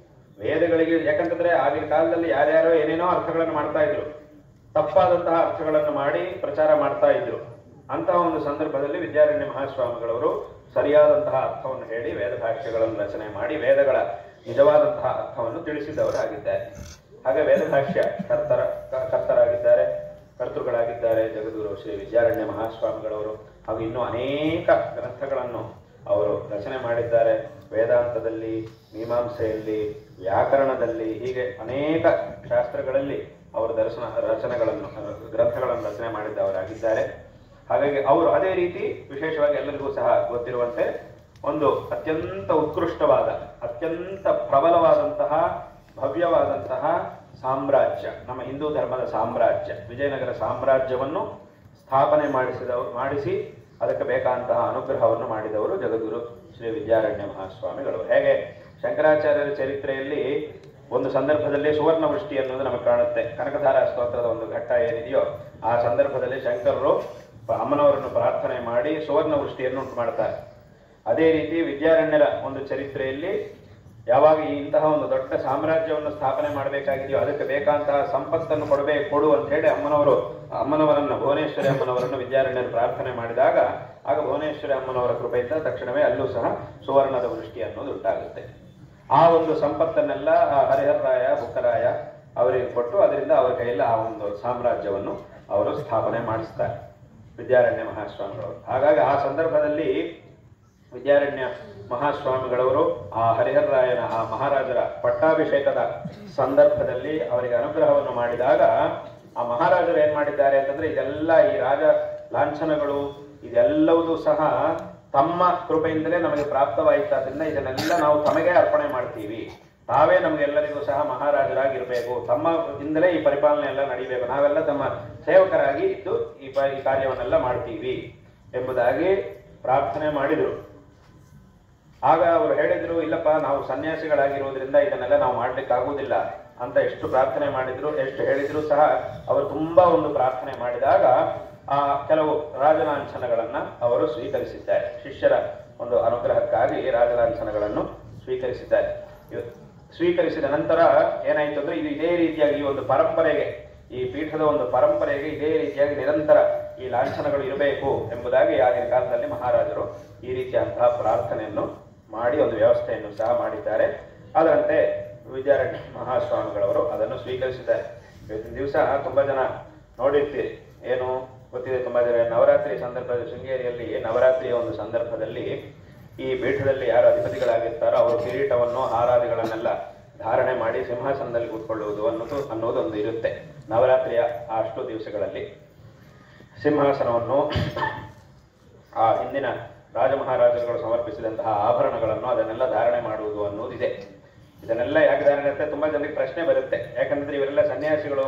ವೇದಗಳಿಗೆ, ಯಾಕಂತಂದ್ರೆ ಆಗಿನ ಕಾಲದಲ್ಲಿ ಯಾರ್ಯಾರೋ ಏನೇನೋ ಅರ್ಥಗಳನ್ನು ಮಾಡ್ತಾ ಇದ್ರು, ತಪ್ಪಾದಂತಹ ಅರ್ಥಗಳನ್ನು ಮಾಡಿ ಪ್ರಚಾರ ಮಾಡ್ತಾ ಇದ್ರು. ಅಂತಹ ಒಂದು ಸಂದರ್ಭದಲ್ಲಿ ವಿದ್ಯಾರಣ್ಯ ಮಹಾಸ್ವಾಮಿಗಳವರು ಸರಿಯಾದಂತಹ ಅರ್ಥವನ್ನು ಹೇಳಿ ವೇದ ಭಾಷ್ಯಗಳನ್ನು ರಚನೆ ಮಾಡಿ ವೇದಗಳ ನಿಜವಾದಂತಹ ಅರ್ಥವನ್ನು ತಿಳಿಸಿದವರಾಗಿದ್ದಾರೆ. ಹಾಗೆ ವೇದಭಾಷ್ಯ ಕರ್ತೃಗಳಾಗಿದ್ದಾರೆ ಜಗದ್ಗುರು ಶ್ರೀ ವಿದ್ಯಾರಣ್ಯ ಮಹಾಸ್ವಾಮಿಗಳವರು. ಹಾಗೂ ಇನ್ನೂ ಅನೇಕ ಗ್ರಂಥಗಳನ್ನು ಅವರು ರಚನೆ ಮಾಡಿದ್ದಾರೆ. ವೇದಾಂತದಲ್ಲಿ, ಮೀಮಾಂಸೆಯಲ್ಲಿ, ವ್ಯಾಕರಣದಲ್ಲಿ, ಹೀಗೆ ಅನೇಕ ಶಾಸ್ತ್ರಗಳಲ್ಲಿ ಅವರು ಗ್ರಂಥಗಳನ್ನು ರಚನೆ ಮಾಡಿದ್ದವರಾಗಿದ್ದಾರೆ. ಹಾಗಾಗಿ ಅವರು ಅದೇ ರೀತಿ ವಿಶೇಷವಾಗಿ ಎಲ್ಲರಿಗೂ ಸಹ ಗೊತ್ತಿರುವಂತೆ ಒಂದು ಅತ್ಯಂತ ಉತ್ಕೃಷ್ಟವಾದ, ಅತ್ಯಂತ ಪ್ರಬಲವಾದಂತಹ, ಭವ್ಯವಾದಂತಹ ಸಾಮ್ರಾಜ್ಯ, ನಮ್ಮ ಹಿಂದೂ ಧರ್ಮದ ಸಾಮ್ರಾಜ್ಯ, ವಿಜಯನಗರ ಸಾಮ್ರಾಜ್ಯವನ್ನು ಸ್ಥಾಪನೆ ಮಾಡಿಸಿ ಅದಕ್ಕೆ ಬೇಕಾದಂತಹ ಅನುಗ್ರಹವನ್ನು ಮಾಡಿದವರು ಜಗದ್ಗುರು ಶ್ರೀ ವಿದ್ಯಾರಣ್ಯ ಮಹಾಸ್ವಾಮಿಗಳು. ಹೇಗೆ ಶಂಕರಾಚಾರ್ಯರ ಚರಿತ್ರೆಯಲ್ಲಿ ಒಂದು ಸಂದರ್ಭದಲ್ಲಿ ಸುವರ್ಣವೃಷ್ಟಿ ಅನ್ನೋದು ನಮಗೆ ಕಾಣುತ್ತೆ. ಕನಕಧಾರಾ ಸ್ತೋತ್ರದ ಒಂದು ಘಟ್ಟ ಏನಿದೆಯೋ ಆ ಸಂದರ್ಭದಲ್ಲಿ ಶಂಕರರು ಅಮ್ಮನವರನ್ನು ಪ್ರಾರ್ಥನೆ ಮಾಡಿ ಸುವರ್ಣ ವೃಷ್ಟಿಯನ್ನು ಉಂಟು ಮಾಡ್ತಾರೆ. ಅದೇ ರೀತಿ ವಿದ್ಯಾರಣ್ಯರ ಒಂದು ಚರಿತ್ರೆಯಲ್ಲಿ ಯಾವಾಗ ಇಂತಹ ಒಂದು ದೊಡ್ಡ ಸಾಮ್ರಾಜ್ಯವನ್ನು ಸ್ಥಾಪನೆ ಮಾಡಬೇಕಾಗಿದೆಯೋ ಅದಕ್ಕೆ ಬೇಕಾದಂತಹ ಸಂಪತ್ತನ್ನು ಕೊಡು ಅಂತ ಹೇಳಿ ಅಮ್ಮನವರನ್ನು ಭುವನೇಶ್ವರಿ ಅಮ್ಮನವರನ್ನು ವಿದ್ಯಾರಣ್ಯರು ಪ್ರಾರ್ಥನೆ ಮಾಡಿದಾಗ ಆಗ ಭುವನೇಶ್ವರಿ ಅಮ್ಮನವರ ಕೃಪೆಯಿಂದ ತಕ್ಷಣವೇ ಅಲ್ಲೂ ಸಹ ಸುವರ್ಣದ ವೃಷ್ಟಿ ಅನ್ನೋದು ಉಂಟಾಗುತ್ತೆ. ಆ ಒಂದು ಸಂಪತ್ತನ್ನೆಲ್ಲ ಹರಿಹರರಾಯ ಬುಕ್ಕರಾಯ ಅವರಿಗೆ ಕೊಟ್ಟು ಅದರಿಂದ ಅವರ ಕೈಯಲ್ಲಿ ಆ ಒಂದು ಸಾಮ್ರಾಜ್ಯವನ್ನು ಅವರು ಸ್ಥಾಪನೆ ಮಾಡಿಸ್ತಾರೆ ವಿದ್ಯಾರಣ್ಯ ಮಹಾಸ್ವಾಮಿಗಳವರು. ಹಾಗಾಗಿ ಆ ಸಂದರ್ಭದಲ್ಲಿ ವಿದ್ಯಾರಣ್ಯ ಮಹಾಸ್ವಾಮಿಗಳವರು ಆ ಹರಿಹರರಾಯನ ಆ ಮಹಾರಾಜರ ಪಟ್ಟಾಭಿಷೇಕದ ಸಂದರ್ಭದಲ್ಲಿ ಅವರಿಗೆ ಅನುಗ್ರಹವನ್ನು ಮಾಡಿದಾಗ ಆ ಮಹಾರಾಜರು ಏನ್ ಮಾಡಿದ್ದಾರೆ ಅಂತಂದ್ರೆ ಇದೆಲ್ಲ ಈ ರಾಜ ಲಾಂಛನಗಳು ಇದೆಲ್ಲವೂ ಸಹ ತಮ್ಮ ಕೃಪೆಯಿಂದಲೇ ನಮಗೆ ಪ್ರಾಪ್ತವಾಯಿತಾದ್ರಿಂದ ಇದನ್ನೆಲ್ಲ ನಾವು ತಮಗೆ ಅರ್ಪಣೆ ಮಾಡ್ತೀವಿ, ತಾವೇ ನಮಗೆಲ್ಲರಿಗೂ ಸಹ ಮಹಾರಾಜರಾಗಿರ್ಬೇಕು, ತಮ್ಮಿಂದಲೇ ಈ ಪರಿಪಾಲನೆ ಎಲ್ಲ ನಡೀಬೇಕು, ನಾವೆಲ್ಲ ತಮ್ಮ ಸೇವಕರಾಗಿ ಇದ್ದು ಈ ಕಾರ್ಯವನ್ನೆಲ್ಲ ಮಾಡ್ತೀವಿ ಎಂಬುದಾಗಿ ಪ್ರಾರ್ಥನೆ ಮಾಡಿದರು. ಆಗ ಅವರು ಹೇಳಿದ್ರು, ಇಲ್ಲಪ್ಪ ನಾವು ಸನ್ಯಾಸಿಗಳಾಗಿರುವುದರಿಂದ ಇದನ್ನೆಲ್ಲ ನಾವು ಮಾಡ್ಲಿಕ್ಕಾಗುವುದಿಲ್ಲ ಅಂತ ಎಷ್ಟು ಪ್ರಾರ್ಥನೆ ಮಾಡಿದ್ರು, ಎಷ್ಟು ಹೇಳಿದ್ರು ಸಹ ಅವರು ತುಂಬಾ ಒಂದು ಪ್ರಾರ್ಥನೆ ಮಾಡಿದಾಗ ಆ ಕೆಲವು ರಾಜಲಾಂಛನಗಳನ್ನ ಅವರು ಸ್ವೀಕರಿಸಿದ್ದಾರೆ. ಶಿಷ್ಯರ ಒಂದು ಅನುಗ್ರಹಕ್ಕಾಗಿ ರಾಜಲಾಂಛನಗಳನ್ನು ಸ್ವೀಕರಿಸಿದ್ದಾರೆ. ಸ್ವೀಕರಿಸಿದ ನಂತರ ಏನಾಯ್ತು ಅಂದ್ರೆ ಇದು ಇದೇ ರೀತಿಯಾಗಿ ಈ ಒಂದು ಪರಂಪರೆಗೆ, ಈ ಪೀಠದ ಒಂದು ಪರಂಪರೆಗೆ ಇದೇ ರೀತಿಯಾಗಿ ನಿರಂತರ ಈ ಲಾಂಛನಗಳು ಇರಬೇಕು ಎಂಬುದಾಗಿ ಆಗಿನ ಕಾಲದಲ್ಲಿ ಮಹಾರಾಜರು ಈ ರೀತಿಯಂತಹ ಪ್ರಾರ್ಥನೆಯನ್ನು ಮಾಡಿ ಒಂದು ವ್ಯವಸ್ಥೆಯನ್ನು ಸಹ ಮಾಡಿದ್ದಾರೆ. ಅದರಂತೆ ವಿದ್ಯಾರಣ್ಯ ಮಹಾಸ್ವಾಮಿಗಳವರು ಅದನ್ನು ಸ್ವೀಕರಿಸಿದ್ದಾರೆ. ಇವತ್ತಿನ ದಿವಸ ತುಂಬಾ ಜನ ನೋಡಿರ್ತೀರಿ, ಏನು ಗೊತ್ತಿದೆ, ತುಂಬಾ ಜನ ನವರಾತ್ರಿ ಸಂದರ್ಭದಲ್ಲಿ ಶೃಂಗೇರಿಯಲ್ಲಿ ನವರಾತ್ರಿಯ ಒಂದು ಸಂದರ್ಭದಲ್ಲಿ ಈ ಪೀಠದಲ್ಲಿ ಯಾರು ಅಧಿಪತಿಗಳಾಗಿರ್ತಾರೋ ಅವರು ಕಿರೀಟವನ್ನು ಆರಾಧಿಗಳನ್ನೆಲ್ಲ ಧಾರಣೆ ಮಾಡಿ ಸಿಂಹಾಸನದಲ್ಲಿ ಕೂತ್ಕೊಳ್ಳುವುದು ಅನ್ನೋದು ಒಂದು ಇರುತ್ತೆ. ನವರಾತ್ರಿಯ ಅಷ್ಟು ದಿವಸಗಳಲ್ಲಿ ಸಿಂಹಾಸನವನ್ನು ಆ ಹಿಂದಿನ ರಾಜ ಮಹಾರಾಜರುಗಳು ಸಮರ್ಪಿಸಿದಂತಹ ಆಭರಣಗಳನ್ನು ಅದನ್ನೆಲ್ಲ ಧಾರಣೆ ಮಾಡುವುದು ಅನ್ನೋದಿದೆ. ಇದನ್ನೆಲ್ಲ ಯಾಕೆ ಧಾರಣೆ ಇರುತ್ತೆ, ತುಂಬಾ ಜನರಿಗೆ ಪ್ರಶ್ನೆ ಬರುತ್ತೆ. ಯಾಕಂದ್ರೆ ಇವರೆಲ್ಲ ಸನ್ಯಾಸಿಗಳು,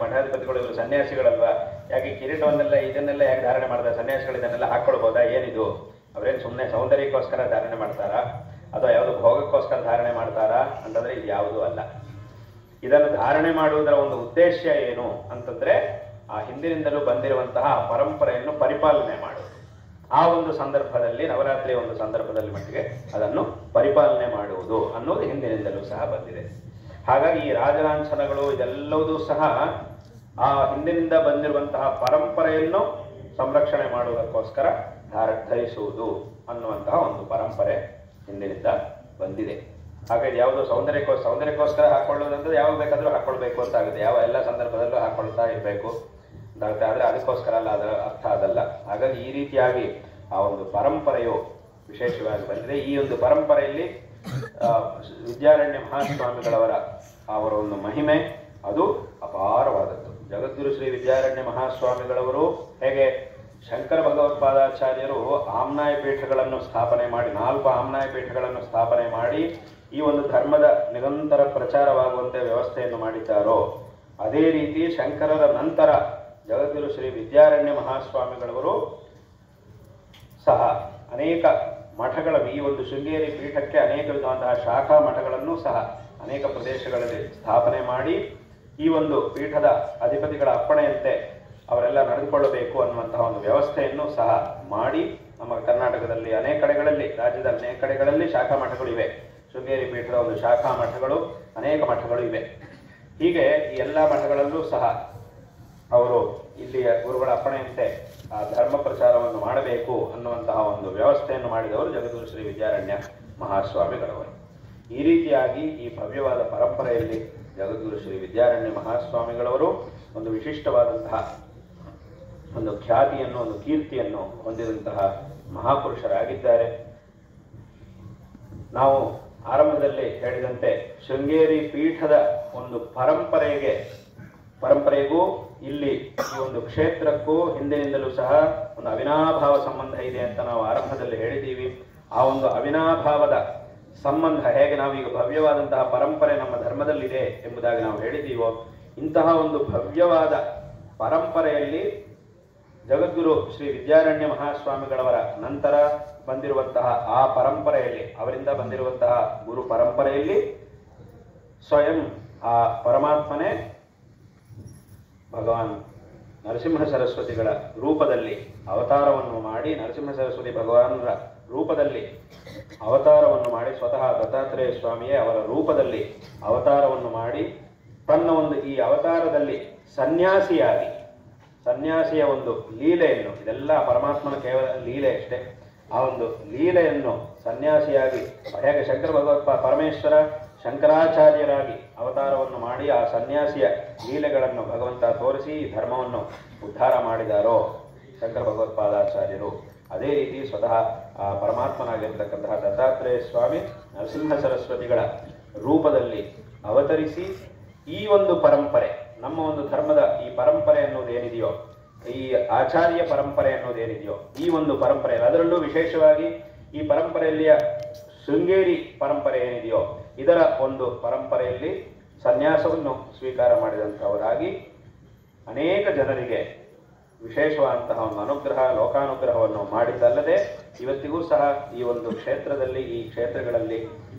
ಮಠಾಧಿಪತಿಗಳು ಇವರು ಸನ್ಯಾಸಿಗಳಲ್ವಾ, ಯಾಕೆ ಕಿರೀಟವನ್ನೆಲ್ಲ ಇದನ್ನೆಲ್ಲ ಯಾಕೆ ಧಾರಣೆ ಮಾಡ್ತಾರೆ, ಸನ್ಯಾಸಿಗಳು ಇದನ್ನೆಲ್ಲ ಹಾಕೊಳ್ಬೋದಾ, ಏನಿದು, ಅವರೇನು ಸುಮ್ಮನೆ ಸೌಂದರ್ಯಕ್ಕೋಸ್ಕರ ಧಾರಣೆ ಮಾಡ್ತಾರಾ ಅಥವಾ ಯಾವುದು ಭೋಗಕ್ಕೋಸ್ಕರ ಧಾರಣೆ ಮಾಡ್ತಾರಾ ಅಂತಂದ್ರೆ ಇದು ಯಾವುದೂ ಅಲ್ಲ. ಇದನ್ನು ಧಾರಣೆ ಮಾಡುವುದರ ಒಂದು ಉದ್ದೇಶ ಏನು ಅಂತಂದ್ರೆ ಆ ಹಿಂದಿನಿಂದಲೂ ಬಂದಿರುವಂತಹ ಪರಂಪರೆಯನ್ನು ಪರಿಪಾಲನೆ ಮಾಡುವುದು. ಆ ಒಂದು ಸಂದರ್ಭದಲ್ಲಿ ನವರಾತ್ರಿಯ ಒಂದು ಸಂದರ್ಭದಲ್ಲಿ ಮಟ್ಟಿಗೆ ಅದನ್ನು ಪರಿಪಾಲನೆ ಮಾಡುವುದು ಅನ್ನೋದು ಹಿಂದಿನಿಂದಲೂ ಸಹ ಬಂದಿದೆ. ಹಾಗಾಗಿ ಈ ರಾಜಲಾಂಛನಗಳು ಇದೆಲ್ಲವೂ ಸಹ ಆ ಹಿಂದಿನಿಂದ ಬಂದಿರುವಂತಹ ಪರಂಪರೆಯನ್ನು ಸಂರಕ್ಷಣೆ ಮಾಡುವುದಕ್ಕೋಸ್ಕರ ಧರಿಸುವುದು ಅನ್ನುವಂತಹ ಒಂದು ಪರಂಪರೆ ಹಿಂದಿನಿಂದ ಬಂದಿದೆ. ಹಾಗಾಗಿ ಯಾವುದು ಸೌಂದರ್ಯಕ್ಕೋಸ್ಕರ ಹಾಕೊಳ್ಳೋದಂದ್ರೆ ಯಾವಾಗ ಬೇಕಾದ್ರೂ ಹಾಕೊಳ್ಬೇಕು ಅಂತ ಆಗುತ್ತೆ, ಯಾವ ಎಲ್ಲ ಸಂದರ್ಭದಲ್ಲೂ ಹಾಕೊಳ್ತಾ ಇರಬೇಕು ಅಂತ ಆದ್ರೆ ಅದಕ್ಕೋಸ್ಕರ ಅಲ್ಲ, ಅದರ ಅರ್ಥ ಅದಲ್ಲ. ಹಾಗಾಗಿ ಈ ರೀತಿಯಾಗಿ ಆ ಒಂದು ಪರಂಪರೆಯು ವಿಶೇಷವಾಗಿ ಬಂದಿದೆ. ಈ ಒಂದು ಪರಂಪರೆಯಲ್ಲಿ ವಿದ್ಯಾರಣ್ಯ ಮಹಾಸ್ವಾಮಿಗಳವರ ಅವರ ಒಂದು ಮಹಿಮೆ ಅದು ಅಪಾರವಾದದ್ದು. ಜಗದ್ಗುರು ಶ್ರೀ ವಿದ್ಯಾರಣ್ಯ ಮಹಾಸ್ವಾಮಿಗಳವರು ಹೇಗೆ ಶಂಕರ ಭಗವತ್ಪಾದಾಚಾರ್ಯರು ಆಮ್ನಾಯ ಪೀಠಗಳನ್ನು ಸ್ಥಾಪನೆ ಮಾಡಿ 4 ಆಮ್ನಾಯ ಪೀಠಗಳನ್ನು ಸ್ಥಾಪನೆ ಮಾಡಿ ಈ ಒಂದು ಧರ್ಮದ ನಿರಂತರ ಪ್ರಚಾರವಾಗುವಂತೆ ವ್ಯವಸ್ಥೆಯನ್ನು ಮಾಡಿದ್ದಾರೋ ಅದೇ ರೀತಿ ಶಂಕರರ ನಂತರ ಜಗದ್ಗುರು ಶ್ರೀ ವಿದ್ಯಾರಣ್ಯ ಮಹಾಸ್ವಾಮಿಗಳವರು ಸಹ ಅನೇಕ ಮಠಗಳನ್ನು, ಈ ಒಂದು ಶೃಂಗೇರಿ ಪೀಠಕ್ಕೆ ಅನೇಕ ವಿಧವಾದಂತಹ ಶಾಖಾ ಮಠಗಳನ್ನು ಸಹ ಅನೇಕ ಪ್ರದೇಶಗಳಲ್ಲಿ ಸ್ಥಾಪನೆ ಮಾಡಿ ಈ ಒಂದು ಪೀಠದ ಅಧಿಪತಿಗಳ ಅಪ್ಪಣೆಯಂತೆ ಅವರೆಲ್ಲ ನಡೆದುಕೊಳ್ಳಬೇಕು ಅನ್ನುವಂತಹ ಒಂದು ವ್ಯವಸ್ಥೆಯನ್ನು ಸಹ ಮಾಡಿ ನಮ್ಮ ಕರ್ನಾಟಕದಲ್ಲಿ ಅನೇಕ ಕಡೆಗಳಲ್ಲಿ, ರಾಜ್ಯದ ಅನೇಕ ಕಡೆಗಳಲ್ಲಿ ಶಾಖಾ ಮಠಗಳು ಇವೆ. ಶೃಂಗೇರಿ ಪೀಠದ ಒಂದು ಶಾಖಾ ಮಠಗಳು ಅನೇಕ ಮಠಗಳು ಇವೆ. ಹೀಗೆ ಈ ಎಲ್ಲ ಮಠಗಳಲ್ಲೂ ಸಹ ಅವರು ಇಲ್ಲಿಯ ಗುರುಗಳ ಅಪ್ಪಣೆಯಂತೆ ಆ ಧರ್ಮ ಪ್ರಚಾರವನ್ನು ಮಾಡಬೇಕು ಅನ್ನುವಂತಹ ಒಂದು ವ್ಯವಸ್ಥೆಯನ್ನು ಮಾಡಿದವರು ಜಗದ್ಗುರು ಶ್ರೀ ವಿದ್ಯಾರಣ್ಯ ಮಹಾಸ್ವಾಮಿಗಳವರು. ಈ ರೀತಿಯಾಗಿ ಈ ಭವ್ಯವಾದ ಪರಂಪರೆಯಲ್ಲಿ ಜಗದ್ಗುರು ಶ್ರೀ ವಿದ್ಯಾರಣ್ಯ ಮಹಾಸ್ವಾಮಿಗಳವರು ಒಂದು ವಿಶಿಷ್ಟವಾದಂತಹ ಒಂದು ಖ್ಯಾತಿಯನ್ನು, ಒಂದು ಕೀರ್ತಿಯನ್ನು ಹೊಂದಿದಂತಹ ಮಹಾಪುರುಷರಾಗಿದ್ದಾರೆ. ನಾವು ಆರಂಭದಲ್ಲಿ ಹೇಳಿದಂತೆ ಶೃಂಗೇರಿ ಪೀಠದ ಒಂದು ಪರಂಪರೆಗೂ ಇಲ್ಲಿ ಈ ಒಂದು ಕ್ಷೇತ್ರಕ್ಕೂ ಹಿಂದಿನಿಂದಲೂ ಸಹ ಒಂದು ಅವಿನಾಭಾವ ಸಂಬಂಧ ಇದೆ ಅಂತ ನಾವು ಆರಂಭದಲ್ಲಿ ಹೇಳಿದ್ದೀವಿ. ಆ ಒಂದು ಅವಿನಾಭಾವದ ಸಂಬಂಧ ಹೇಗೆ ನಾವೀಗ ಭವ್ಯವಾದಂತಹ ಪರಂಪರೆ ನಮ್ಮ ಧರ್ಮದಲ್ಲಿದೆ ಎಂಬುದಾಗಿ ನಾವು ಹೇಳಿದ್ದೀವೋ, ಇಂತಹ ಒಂದು ಭವ್ಯವಾದ ಪರಂಪರೆಯಲ್ಲಿ ಜಗದ್ಗುರು ಶ್ರೀ ವಿದ್ಯಾರಣ್ಯ ಮಹಾಸ್ವಾಮಿಗಳವರ ನಂತರ ಬಂದಿರುವಂತಹ ಆ ಪರಂಪರೆಯಲ್ಲಿ, ಅವರಿಂದ ಬಂದಿರುವಂತಹ ಗುರು ಪರಂಪರೆಯಲ್ಲಿ ಸ್ವಯಂ ಆ ಪರಮಾತ್ಮನೇ ಭಗವಾನ್ ನರಸಿಂಹ ಸರಸ್ವತಿಗಳ ರೂಪದಲ್ಲಿ ಅವತಾರವನ್ನು ಮಾಡಿ, ನರಸಿಂಹ ಸರಸ್ವತಿ ಭಗವಾನರ ರೂಪದಲ್ಲಿ ಅವತಾರವನ್ನು ಮಾಡಿ, ಸ್ವತಃ ದತ್ತಾತ್ರೇಯ ಸ್ವಾಮಿಯೇ ಅವರ ರೂಪದಲ್ಲಿ ಅವತಾರವನ್ನು ಮಾಡಿ, ತನ್ನ ಒಂದು ಈ ಅವತಾರದಲ್ಲಿ ಸನ್ಯಾಸಿಯಾಗಿ, ಸನ್ಯಾಸಿಯ ಒಂದು ಲೀಲೆಯನ್ನು, ಇದೆಲ್ಲ ಪರಮಾತ್ಮನ ಕೇವಲ ಲೀಲೆ ಅಷ್ಟೇ, ಆ ಒಂದು ಲೀಲೆಯನ್ನು ಸನ್ಯಾಸಿಯಾಗಿ ಹೇಗೆ ಶಂಕರ ಪರಮೇಶ್ವರ ಶಂಕರಾಚಾರ್ಯರಾಗಿ ಅವತಾರವನ್ನು ಮಾಡಿ ಆ ಸನ್ಯಾಸಿಯ ಲೀಲೆಗಳನ್ನು ಭಗವಂತ ತೋರಿಸಿ ಧರ್ಮವನ್ನು ಉದ್ಧಾರ ಮಾಡಿದಾರೋ ಶಂಕರ ಭಗವತ್ಪಾದಾಚಾರ್ಯರು, ಅದೇ ರೀತಿ ಸ್ವತಃ ಆ ಪರಮಾತ್ಮನಾಗಿರ್ತಕ್ಕಂತಹ ದತ್ತಾತ್ರೇಯ ಸ್ವಾಮಿ ನರಸಿಂಹ ಸರಸ್ವತಿಗಳ ರೂಪದಲ್ಲಿ ಅವತರಿಸಿ ಈ ಒಂದು ಪರಂಪರೆ, ನಮ್ಮ ಒಂದು ಧರ್ಮದ ಈ ಪರಂಪರೆ ಅನ್ನೋದೇನಿದೆಯೋ, ಈ ಆಚಾರ್ಯ ಪರಂಪರೆ ಅನ್ನೋದೇನಿದೆಯೋ, ಈ ಒಂದು ಪರಂಪರೆ, ಅದರಲ್ಲೂ ವಿಶೇಷವಾಗಿ ಈ ಪರಂಪರೆಯಲ್ಲಿಯ ಶೃಂಗೇರಿ ಪರಂಪರೆ ಏನಿದೆಯೋ ಇದರ ಒಂದು ಪರಂಪರೆಯಲ್ಲಿ ಸನ್ಯಾಸವನ್ನು ಸ್ವೀಕಾರ ಮಾಡಿದಂಥವರಾಗಿ ಅನೇಕ ಜನರಿಗೆ ವಿಶೇಷವಾದಂತಹ ಒಂದು ಅನುಗ್ರಹ, ಲೋಕಾನುಗ್ರಹವನ್ನು ಮಾಡಿದ್ದಲ್ಲದೆ ಇವತ್ತಿಗೂ ಸಹ ಈ ಒಂದು ಕ್ಷೇತ್ರದಲ್ಲಿ, ಈ ಕ್ಷೇತ್ರಗಳಲ್ಲಿ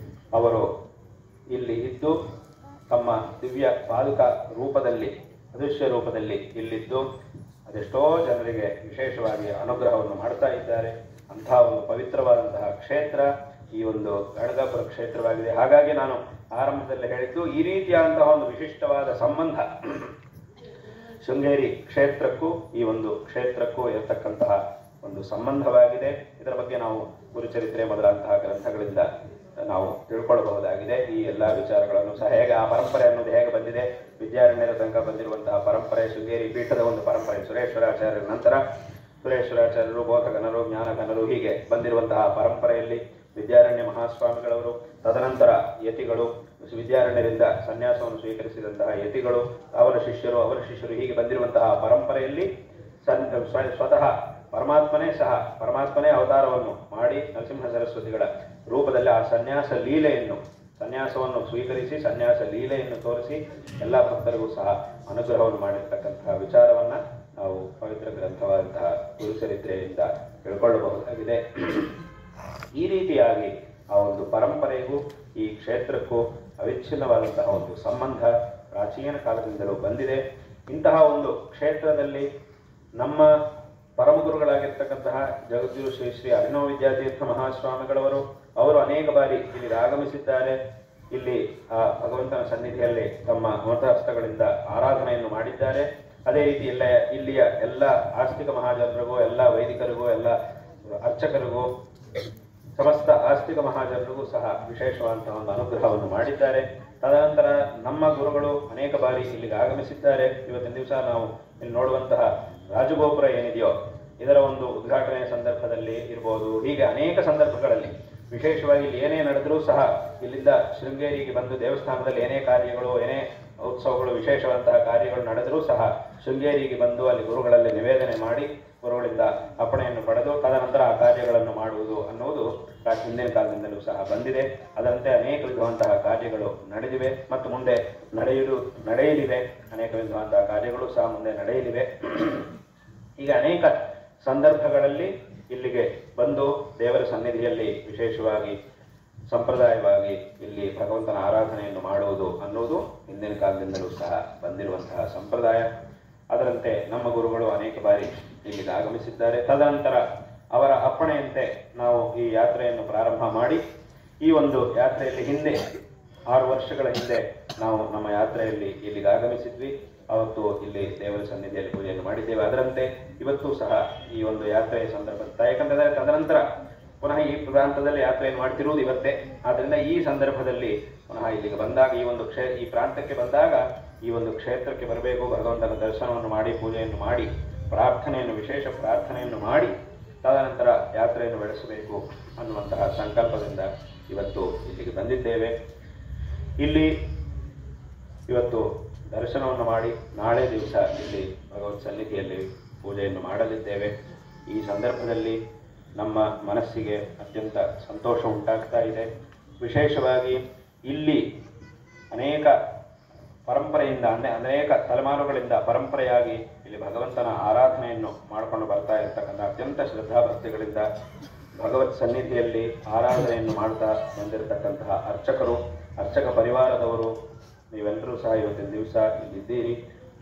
ಅವರು ಇಲ್ಲಿ ಇದ್ದು ತಮ್ಮ ದಿವ್ಯ ಪಾದುಕ ರೂಪದಲ್ಲಿ, ಅದೃಶ್ಯ ರೂಪದಲ್ಲಿ ಇಲ್ಲಿದ್ದು ಅದೆಷ್ಟೋ ಜನರಿಗೆ ವಿಶೇಷವಾಗಿ ಅನುಗ್ರಹವನ್ನು ಮಾಡ್ತಾ ಇದ್ದಾರೆ. ಅಂತಹ ಒಂದು ಪವಿತ್ರವಾದಂತಹ ಕ್ಷೇತ್ರ ಈ ಒಂದು ಗಣಗಾಪುರ ಕ್ಷೇತ್ರವಾಗಿದೆ. ಹಾಗಾಗಿ ನಾನು ಆರಂಭದಲ್ಲಿ ಹೇಳಿದ್ದು ಈ ರೀತಿಯಾದಂತಹ ಒಂದು ವಿಶಿಷ್ಟವಾದ ಸಂಬಂಧ ಶೃಂಗೇರಿ ಕ್ಷೇತ್ರಕ್ಕೂ ಈ ಒಂದು ಕ್ಷೇತ್ರಕ್ಕೂ ಇರತಕ್ಕಂತಹ ಒಂದು ಸಂಬಂಧವಾಗಿದೆ. ಇದರ ಬಗ್ಗೆ ನಾವು ಗುರುಚರಿತ್ರೆ ಮೊದಲಾದಂತಹ ಗ್ರಂಥಗಳಿಂದ ನಾವು ತಿಳ್ಕೊಳ್ಳಬಹುದಾಗಿದೆ. ಈ ಎಲ್ಲ ವಿಚಾರಗಳನ್ನು ಸಹ ಹೇಗೆ ಆ ಪರಂಪರೆ ಅನ್ನೋದು ಹೇಗೆ ಬಂದಿದೆ, ವಿದ್ಯಾರಣ್ಯರ ತನಕ ಬಂದಿರುವಂತಹ ಪರಂಪರೆ, ಶೃಂಗೇರಿ ಪೀಠದ ಒಂದು ಪರಂಪರೆ, ಸುರೇಶ್ವರಾಚಾರ್ಯರ ನಂತರ ಸುರೇಶ್ವರಾಚಾರ್ಯರು, ಬೋಧಗಣರು, ಜ್ಞಾನಗಣರು, ಹೀಗೆ ಬಂದಿರುವಂತಹ ಪರಂಪರೆಯಲ್ಲಿ ವಿದ್ಯಾರಣ್ಯ ಮಹಾಸ್ವಾಮಿಗಳವರು, ತದನಂತರ ಯತಿಗಳು, ವಿದ್ಯಾರಣ್ಯರಿಂದ ಸನ್ಯಾಸವನ್ನು ಸ್ವೀಕರಿಸಿದಂತಹ ಯತಿಗಳು, ಅವರ ಶಿಷ್ಯರು ಹೀಗೆ ಬಂದಿರುವಂತಹ ಪರಂಪರೆಯಲ್ಲಿ ಸ್ವತಃ ಪರಮಾತ್ಮನೇ ಅವತಾರವನ್ನು ಮಾಡಿ ನರಸಿಂಹ ಸರಸ್ವತಿಗಳ ರೂಪದಲ್ಲಿ ಆ ಸನ್ಯಾಸವನ್ನು ಸ್ವೀಕರಿಸಿ ಸನ್ಯಾಸ ಲೀಲೆಯನ್ನು ತೋರಿಸಿ ಎಲ್ಲ ಭಕ್ತರಿಗೂ ಸಹ ಅನುಗ್ರಹವನ್ನು ಮಾಡಿರ್ತಕ್ಕಂತಹ ವಿಚಾರವನ್ನ ನಾವು ಪವಿತ್ರ ಗ್ರಂಥವಾದಂತಹ ಗುರುಚರಿತ್ರೆಯಿಂದ ತಿಳ್ಕೊಳ್ಳಬಹುದಾಗಿದೆ. ಈ ರೀತಿಯಾಗಿ ಆ ಒಂದು ಪರಂಪರೆಗೂ ಈ ಕ್ಷೇತ್ರಕ್ಕೂ ಅವಿಚ್ಛಿನ್ನವಾದಂತಹ ಒಂದು ಸಂಬಂಧ ಪ್ರಾಚೀನ ಕಾಲದಿಂದಲೂ ಬಂದಿದೆ. ಇಂತಹ ಒಂದು ಕ್ಷೇತ್ರದಲ್ಲಿ ನಮ್ಮ ಪರಮಗುರುಗಳಾಗಿರ್ತಕ್ಕಂತಹ ಜಗದ್ಗುರು ಶ್ರೀ ಶ್ರೀ ಅಭಿನವ ವಿದ್ಯಾತೀರ್ಥ ಮಹಾಸ್ವಾಮಿಗಳವರು ಅವರು ಅನೇಕ ಬಾರಿ ಇಲ್ಲಿಗೆ ಆಗಮಿಸಿದ್ದಾರೆ. ಇಲ್ಲಿ ಆ ಭಗವಂತನ ಸನ್ನಿಧಿಯಲ್ಲಿ ತಮ್ಮ ಅಮೃತಹಸ್ತಗಳಿಂದ ಆರಾಧನೆಯನ್ನು ಮಾಡಿದ್ದಾರೆ. ಅದೇ ರೀತಿ ಇಲ್ಲಿಯ ಎಲ್ಲ ಆಸ್ತಿಕ ಮಹಾಜನರಿಗೂ, ಎಲ್ಲ ವೈದಿಕರಿಗೂ, ಎಲ್ಲ ಅರ್ಚಕರಿಗೂ, ಸಮಸ್ತ ಆಸ್ತಿಕ ಮಹಾಜನರಿಗೂ ಸಹ ವಿಶೇಷವಾದಂತಹ ಒಂದು ಅನುಗ್ರಹವನ್ನು ಮಾಡಿದ್ದಾರೆ. ತದನಂತರ ನಮ್ಮ ಗುರುಗಳು ಅನೇಕ ಬಾರಿ ಇಲ್ಲಿಗೆ ಆಗಮಿಸಿದ್ದಾರೆ. ಇವತ್ತಿನ ದಿವಸ ನಾವು ಇಲ್ಲಿ ನೋಡುವಂತಹ ರಾಜಗೋಪುರ ಏನಿದೆಯೋ ಇದರ ಒಂದು ಉದ್ಘಾಟನೆಯ ಸಂದರ್ಭದಲ್ಲಿ ಇರ್ಬೋದು, ಹೀಗೆ ಅನೇಕ ಸಂದರ್ಭಗಳಲ್ಲಿ ವಿಶೇಷವಾಗಿ ಇಲ್ಲಿ ಏನೇ ನಡೆದರೂ ಸಹ ಇಲ್ಲಿಂದ ಶೃಂಗೇರಿಗೆ ಬಂದು ದೇವಸ್ಥಾನದಲ್ಲಿ ಏನೇ ಕಾರ್ಯಗಳು, ಏನೇ ಉತ್ಸವಗಳು, ವಿಶೇಷವಾದಂತಹ ಕಾರ್ಯಗಳು ನಡೆದರೂ ಸಹ ಶೃಂಗೇರಿಗೆ ಬಂದು ಅಲ್ಲಿ ಗುರುಗಳಲ್ಲಿ ನಿವೇದನೆ ಮಾಡಿ ಗುರುಗಳಿಂದ ಅಪ್ಪಣೆಯನ್ನು ಪಡೆದು ತದನಂತರ ಆ ಕಾರ್ಯಗಳನ್ನು ಮಾಡುವುದು ಅನ್ನುವುದು ಹಿಂದಿನ ಕಾಲದಿಂದಲೂ ಸಹ ಬಂದಿದೆ. ಅದರಂತೆ ಅನೇಕ ವಿಧವಂತಹ ಕಾರ್ಯಗಳು ನಡೆದಿವೆ ಮತ್ತು ಮುಂದೆ ನಡೆಯಲಿವೆ. ಅನೇಕ ವಿಧವಂತಹ ಕಾರ್ಯಗಳು ಸಹ ಮುಂದೆ ನಡೆಯಲಿವೆ. ಈಗ ಅನೇಕ ಸಂದರ್ಭಗಳಲ್ಲಿ ಇಲ್ಲಿಗೆ ಬಂದು ದೇವರ ಸನ್ನಿಧಿಯಲ್ಲಿ ವಿಶೇಷವಾಗಿ ಸಂಪ್ರದಾಯವಾಗಿ ಇಲ್ಲಿ ಭಗವಂತನ ಆರಾಧನೆಯನ್ನು ಮಾಡುವುದು ಅನ್ನುವುದು ಹಿಂದಿನ ಕಾಲದಿಂದಲೂ ಸಹ ಬಂದಿರುವಂತಹ ಸಂಪ್ರದಾಯ. ಅದರಂತೆ ನಮ್ಮ ಗುರುಗಳು ಅನೇಕ ಬಾರಿ ಇಲ್ಲಿಗೆ ಆಗಮಿಸಿದ್ದಾರೆ. ತದನಂತರ ಅವರ ಅಪ್ಪಣೆಯಂತೆ ನಾವು ಈ ಯಾತ್ರೆಯನ್ನು ಪ್ರಾರಂಭ ಮಾಡಿ ಈ ಒಂದು ಯಾತ್ರೆಯಲ್ಲಿ ಹಿಂದೆ 6 ವರ್ಷಗಳ ಹಿಂದೆ ನಾವು ನಮ್ಮ ಯಾತ್ರೆಯಲ್ಲಿ ಇಲ್ಲಿಗೆ ಆಗಮಿಸಿದ್ವಿ. ಅವತ್ತು ಇಲ್ಲಿ ದೇವರ ಸನ್ನಿಧಿಯಲ್ಲಿ ಪೂಜೆಯನ್ನು ಮಾಡಿದ್ದೇವೆ. ಅದರಂತೆ ಇವತ್ತು ಸಹ ಈ ಒಂದು ಯಾತ್ರೆಯ ಸಂದರ್ಭ, ಯಾಕಂತಂದ್ರೆ ತದನಂತರ ಪುನಃ ಈ ಪ್ರಾಂತದಲ್ಲಿ ಯಾತ್ರೆಯನ್ನು ಮಾಡ್ತಿರುವುದು ಇವತ್ತೇ. ಆದ್ದರಿಂದ ಈ ಸಂದರ್ಭದಲ್ಲಿ ಪುನಃ ಇಲ್ಲಿಗೆ ಬಂದಾಗ ಈ ಪ್ರಾಂತಕ್ಕೆ ಬಂದಾಗ ಈ ಒಂದು ಕ್ಷೇತ್ರಕ್ಕೆ ಬರಬೇಕು, ಭಗವಂತನ ದರ್ಶನವನ್ನು ಮಾಡಿ, ಪೂಜೆಯನ್ನು ಮಾಡಿ, ವಿಶೇಷ ಪ್ರಾರ್ಥನೆಯನ್ನು ಮಾಡಿ ತದನಂತರ ಯಾತ್ರೆಯನ್ನು ಬೆಳೆಸಬೇಕು ಅನ್ನುವಂತಹ ಸಂಕಲ್ಪದಿಂದ ಇವತ್ತು ಇಲ್ಲಿಗೆ ಬಂದಿದ್ದೇವೆ. ಇಲ್ಲಿ ಇವತ್ತು ದರ್ಶನವನ್ನು ಮಾಡಿ ನಾಳೆ ದಿವಸ ಇಲ್ಲಿ ಭಗವತ್ ಸನ್ನಿಧಿಯಲ್ಲಿ ಪೂಜೆಯನ್ನು ಮಾಡಲಿದ್ದೇವೆ. ಈ ಸಂದರ್ಭದಲ್ಲಿ ನಮ್ಮ ಮನಸ್ಸಿಗೆ ಅತ್ಯಂತ ಸಂತೋಷ ಉಂಟಾಗ್ತಾ ಇದೆ. ವಿಶೇಷವಾಗಿ ಇಲ್ಲಿ ಅನೇಕ ಪರಂಪರೆಯಿಂದ ಅನೇಕ ತಲೆಮಾರುಗಳಿಂದ ಪರಂಪರೆಯಾಗಿ ಇಲ್ಲಿ ಭಗವಂತನ ಆರಾಧನೆಯನ್ನು ಮಾಡಿಕೊಂಡು ಬರ್ತಾ ಇರತಕ್ಕಂಥ ಅತ್ಯಂತ ಶ್ರದ್ಧಾಭಕ್ತಿಗಳಿಂದ ಭಗವತ್ ಸನ್ನಿಧಿಯಲ್ಲಿ ಆರಾಧನೆಯನ್ನು ಮಾಡ್ತಾ ಬಂದಿರತಕ್ಕಂತಹ ಅರ್ಚಕ ಪರಿವಾರದವರು ನೀವೆಲ್ಲರೂ ಸಹ ಇವತ್ತಿನ ದಿವಸ ಇಲ್ಲಿದ್ದೀರಿ.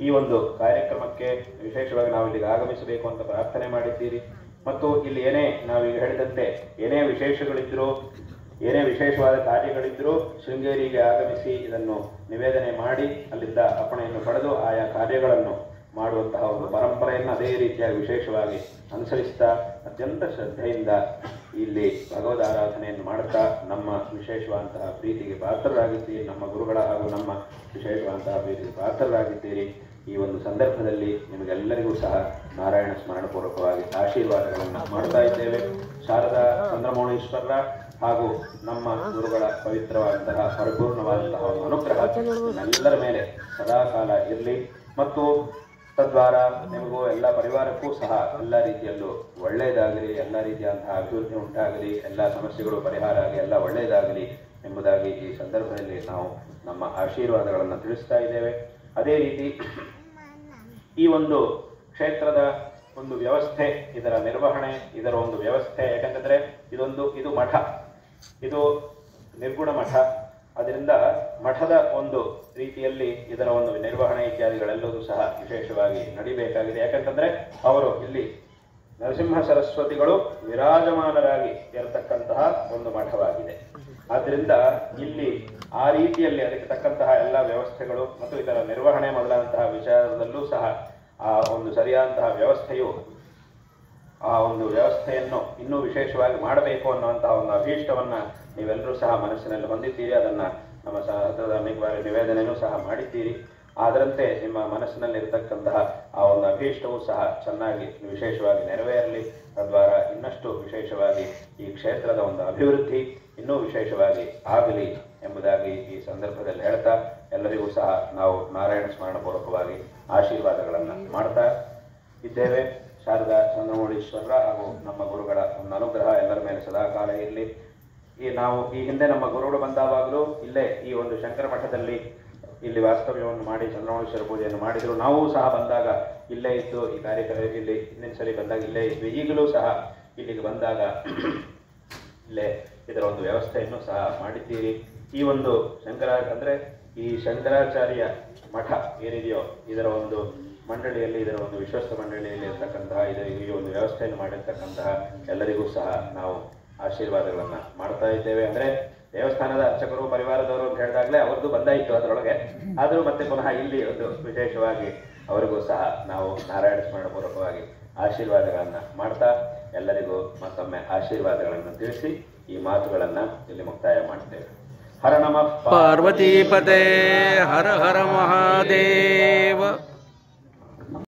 ಈ ಒಂದು ಕಾರ್ಯಕ್ರಮಕ್ಕೆ ವಿಶೇಷವಾಗಿ ನಾವು ಇಲ್ಲಿಗೆ ಆಗಮಿಸಬೇಕು ಅಂತ ಪ್ರಾರ್ಥನೆ ಮಾಡಿದ್ದೀರಿ. ಮತ್ತು ಇಲ್ಲಿ ಏನೇ ನಾವೀಗ ಹೇಳಿದಂತೆ ಏನೇ ವಿಶೇಷಗಳಿದ್ರೂ ಏನೇ ವಿಶೇಷವಾದ ಕಾರ್ಯಗಳಿದ್ರೂ ಶೃಂಗೇರಿಗೆ ಆಗಮಿಸಿ ಇದನ್ನು ನಿವೇದನೆ ಮಾಡಿ ಅಲ್ಲಿಂದ ಅಪ್ಪಣೆಯನ್ನು ಪಡೆದು ಆಯಾ ಕಾರ್ಯಗಳನ್ನು ಮಾಡುವಂತಹ ಒಂದು ಪರಂಪರೆಯನ್ನು ಅದೇ ರೀತಿಯಾಗಿ ವಿಶೇಷವಾಗಿ ಅನುಸರಿಸ್ತಾ ಅತ್ಯಂತ ಶ್ರದ್ಧೆಯಿಂದ ಇಲ್ಲಿ ಭಗವದ್ ಆರಾಧನೆಯನ್ನು ಮಾಡುತ್ತಾ ನಮ್ಮ ವಿಶೇಷವಾದಂತಹ ಪ್ರೀತಿಗೆ ಪಾತ್ರರಾಗಿದ್ದೀರಿ. ನಮ್ಮ ಗುರುಗಳ ಹಾಗೂ ನಮ್ಮ ವಿಶೇಷವಾದಂತಹ ಪ್ರೀತಿಗೆ ಪಾತ್ರರಾಗಿದ್ದೀರಿ. ಈ ಒಂದು ಸಂದರ್ಭದಲ್ಲಿ ನಿಮಗೆಲ್ಲರಿಗೂ ಸಹ ನಾರಾಯಣ ಸ್ಮರಣಪೂರ್ವಕವಾಗಿ ಆಶೀರ್ವಾದಗಳನ್ನು ಮಾಡ್ತಾ ಇದ್ದೇವೆ. ಶಾರದಾ ಚಂದ್ರಮೌಳೀಶ್ವರರ ಹಾಗೂ ನಮ್ಮ ಗುರುಗಳ ಪವಿತ್ರವಾದಂತಹ ಪರಿಪೂರ್ಣವಾದಂತಹ ಒಂದು ಅನುಗ್ರಹ ಎಲ್ಲರ ಮೇಲೆ ಸದಾಕಾಲ ಇರಲಿ ಮತ್ತು ತದ್ವಾರ ನಿಮಗೂ ಎಲ್ಲ ಪರಿವಾರಕ್ಕೂ ಸಹ ಎಲ್ಲ ರೀತಿಯಲ್ಲೂ ಒಳ್ಳೆಯದಾಗಲಿ, ಎಲ್ಲ ರೀತಿಯಾದಂತಹ ಅಭಿವೃದ್ಧಿ ಉಂಟಾಗಲಿ, ಎಲ್ಲ ಸಮಸ್ಯೆಗಳು ಪರಿಹಾರ ಆಗಿ ಎಲ್ಲ ಒಳ್ಳೆಯದಾಗಲಿ ಎಂಬುದಾಗಿ ಈ ಸಂದರ್ಭದಲ್ಲಿ ನಾವು ನಮ್ಮ ಆಶೀರ್ವಾದಗಳನ್ನು ತಿಳಿಸ್ತಾ ಇದ್ದೇವೆ. ಅದೇ ರೀತಿ ಈ ಒಂದು ಕ್ಷೇತ್ರದ ಒಂದು ವ್ಯವಸ್ಥೆ, ಇದರ ನಿರ್ವಹಣೆ, ಇದರ ಒಂದು ವ್ಯವಸ್ಥೆ, ಯಾಕಂತಂದ್ರೆ ಇದು ಮಠ, ಇದು ನಿರ್ಗುಣ ಮಠ. ಅದರಿಂದ ಮಠದ ಒಂದು ರೀತಿಯಲ್ಲಿ ಇದರ ಒಂದು ನಿರ್ವಹಣೆ ಇತ್ಯಾದಿಗಳೆಲ್ಲವೂ ಸಹ ವಿಶೇಷವಾಗಿ ನಡಿಬೇಕಾಗಿದೆ. ಯಾಕಂತಂದ್ರೆ ಅವರು ಇಲ್ಲಿ ನರಸಿಂಹ ಸರಸ್ವತಿಗಳು ವಿರಾಜಮಾನರಾಗಿ ಇರತಕ್ಕಂತಹ ಒಂದು ಮಠವಾಗಿದೆ. ಆದ್ದರಿಂದ ಇಲ್ಲಿ ಆ ರೀತಿಯಲ್ಲಿ ಅದಕ್ಕೆ ತಕ್ಕಂತಹ ಎಲ್ಲ ವ್ಯವಸ್ಥೆಗಳು ಮತ್ತು ಇದರ ನಿರ್ವಹಣೆ ಮೊದಲಾದಂತಹ ವಿಚಾರದಲ್ಲೂ ಸಹ ಆ ಒಂದು ಸರಿಯಾದಂತಹ ಆ ಒಂದು ವ್ಯವಸ್ಥೆಯನ್ನು ಇನ್ನೂ ವಿಶೇಷವಾಗಿ ಮಾಡಬೇಕು ಅನ್ನುವಂತಹ ಒಂದು ಅಭೀಷ್ಟವನ್ನ ನೀವೆಲ್ಲರೂ ಸಹ ಮನಸ್ಸಿನಲ್ಲಿ ಹೊಂದಿದ್ದೀರಿ. ಅದನ್ನ ನಮ್ಮ ಸಹಸ್ರದ ಅನೇಕ ಬಾರಿ ನಿವೇದನೆಯೂ ಸಹ ಮಾಡಿದ್ದೀರಿ. ಅದರಂತೆ ನಿಮ್ಮ ಮನಸ್ಸಿನಲ್ಲಿರತಕ್ಕಂತಹ ಆ ಒಂದು ಅಭೀಷ್ಟವೂ ಸಹ ಚೆನ್ನಾಗಿ ವಿಶೇಷವಾಗಿ ನೆರವೇರಲಿ. ತದ್ವಾರ ಇನ್ನಷ್ಟು ವಿಶೇಷವಾಗಿ ಈ ಕ್ಷೇತ್ರದ ಒಂದು ಅಭಿವೃದ್ಧಿ ಇನ್ನೂ ವಿಶೇಷವಾಗಿ ಆಗಲಿ ಎಂಬುದಾಗಿ ಈ ಸಂದರ್ಭದಲ್ಲಿ ಹೇಳ್ತಾ ಎಲ್ಲರಿಗೂ ಸಹ ನಾವು ನಾರಾಯಣ ಸ್ಮರಣಪೂರ್ವಕವಾಗಿ ಆಶೀರ್ವಾದಗಳನ್ನು ಮಾಡ್ತಾ ಇದ್ದೇವೆ. ಶಾರದಾ ಚಂದ್ರಮೌಳೀಶ್ವರರ ಹಾಗೂ ನಮ್ಮ ಗುರುಗಳ ಒಂದು ಅನುಗ್ರಹ ಎಲ್ಲರ ಮೇಲೆ ಸದಾಕಾಲ ಇರಲಿ. ನಾವು ಈ ಹಿಂದೆ ನಮ್ಮ ಗುರುಗಳು ಬಂದಾವಾಗಲೂ ಇಲ್ಲೇ ಈ ಒಂದು ಶಂಕರ ಮಠದಲ್ಲಿ ಇಲ್ಲಿ ವಾಸ್ತವ್ಯವನ್ನು ಮಾಡಿ ಚಂದ್ರಮೌಳೀಶ್ವರ ಪೂಜೆಯನ್ನು ಮಾಡಿದ್ರು. ನಾವು ಸಹ ಬಂದಾಗ ಇಲ್ಲೇ ಇದ್ದು ಈ ಕಾರ್ಯಕ್ರಮ ಇಲ್ಲಿ ಹಿಂದಿನ ಸರಿ ಬಂದಾಗ ಇಲ್ಲೇ ಇದ್ವಿ. ಈಗಲೂ ಸಹ ಇಲ್ಲಿಗೆ ಬಂದಾಗ ಇಲ್ಲೇ ಇದರ ಒಂದು ವ್ಯವಸ್ಥೆಯನ್ನು ಸಹ ಮಾಡಿದ್ದೀರಿ. ಈ ಒಂದು ಈ ಶಂಕರಾಚಾರ್ಯ ಮಠ ಏನಿದೆಯೋ ಇದರ ಒಂದು ಮಂಡಳಿಯಲ್ಲಿ, ಇದರ ಒಂದು ವಿಶ್ವಸ್ತ ಮಂಡಳಿಯಲ್ಲಿ ಇರತಕ್ಕಂತಹ ಈ ಒಂದು ವ್ಯವಸ್ಥೆಯನ್ನು ಮಾಡಿರ್ತಕ್ಕಂತಹ ಎಲ್ಲರಿಗೂ ಸಹ ನಾವು ಆಶೀರ್ವಾದಗಳನ್ನ ಮಾಡ್ತಾ ಇದ್ದೇವೆ. ಅಂದ್ರೆ ದೇವಸ್ಥಾನದ ಅರ್ಚಕರು ಪರಿವಾರದವರು ಅಂತ ಹೇಳಿದಾಗಲೇ ಅವ್ರದ್ದು ಬಂದಾಯಿತು ಅದರೊಳಗೆ. ಆದರೂ ಮತ್ತೆ ಪುನಃ ಇಲ್ಲಿ ಒಂದು ವಿಶೇಷವಾಗಿ ಅವರಿಗೂ ಸಹ ನಾವು ನಾರಾಯಣ ಸ್ಮರಣಪೂರ್ವಕವಾಗಿ ಆಶೀರ್ವಾದಗಳನ್ನ ಮಾಡ್ತಾ ಎಲ್ಲರಿಗೂ ಮತ್ತೊಮ್ಮೆ ಆಶೀರ್ವಾದಗಳನ್ನು ತಿಳಿಸಿ ಈ ಮಾತುಗಳನ್ನ ಇಲ್ಲಿ ಮುಕ್ತಾಯ ಮಾಡ್ತೇವೆ. ಹರ ನಮಃ ಪಾರ್ವತೀಪತೆ. ಹರ ಹರ ಮಹಾದೇವ.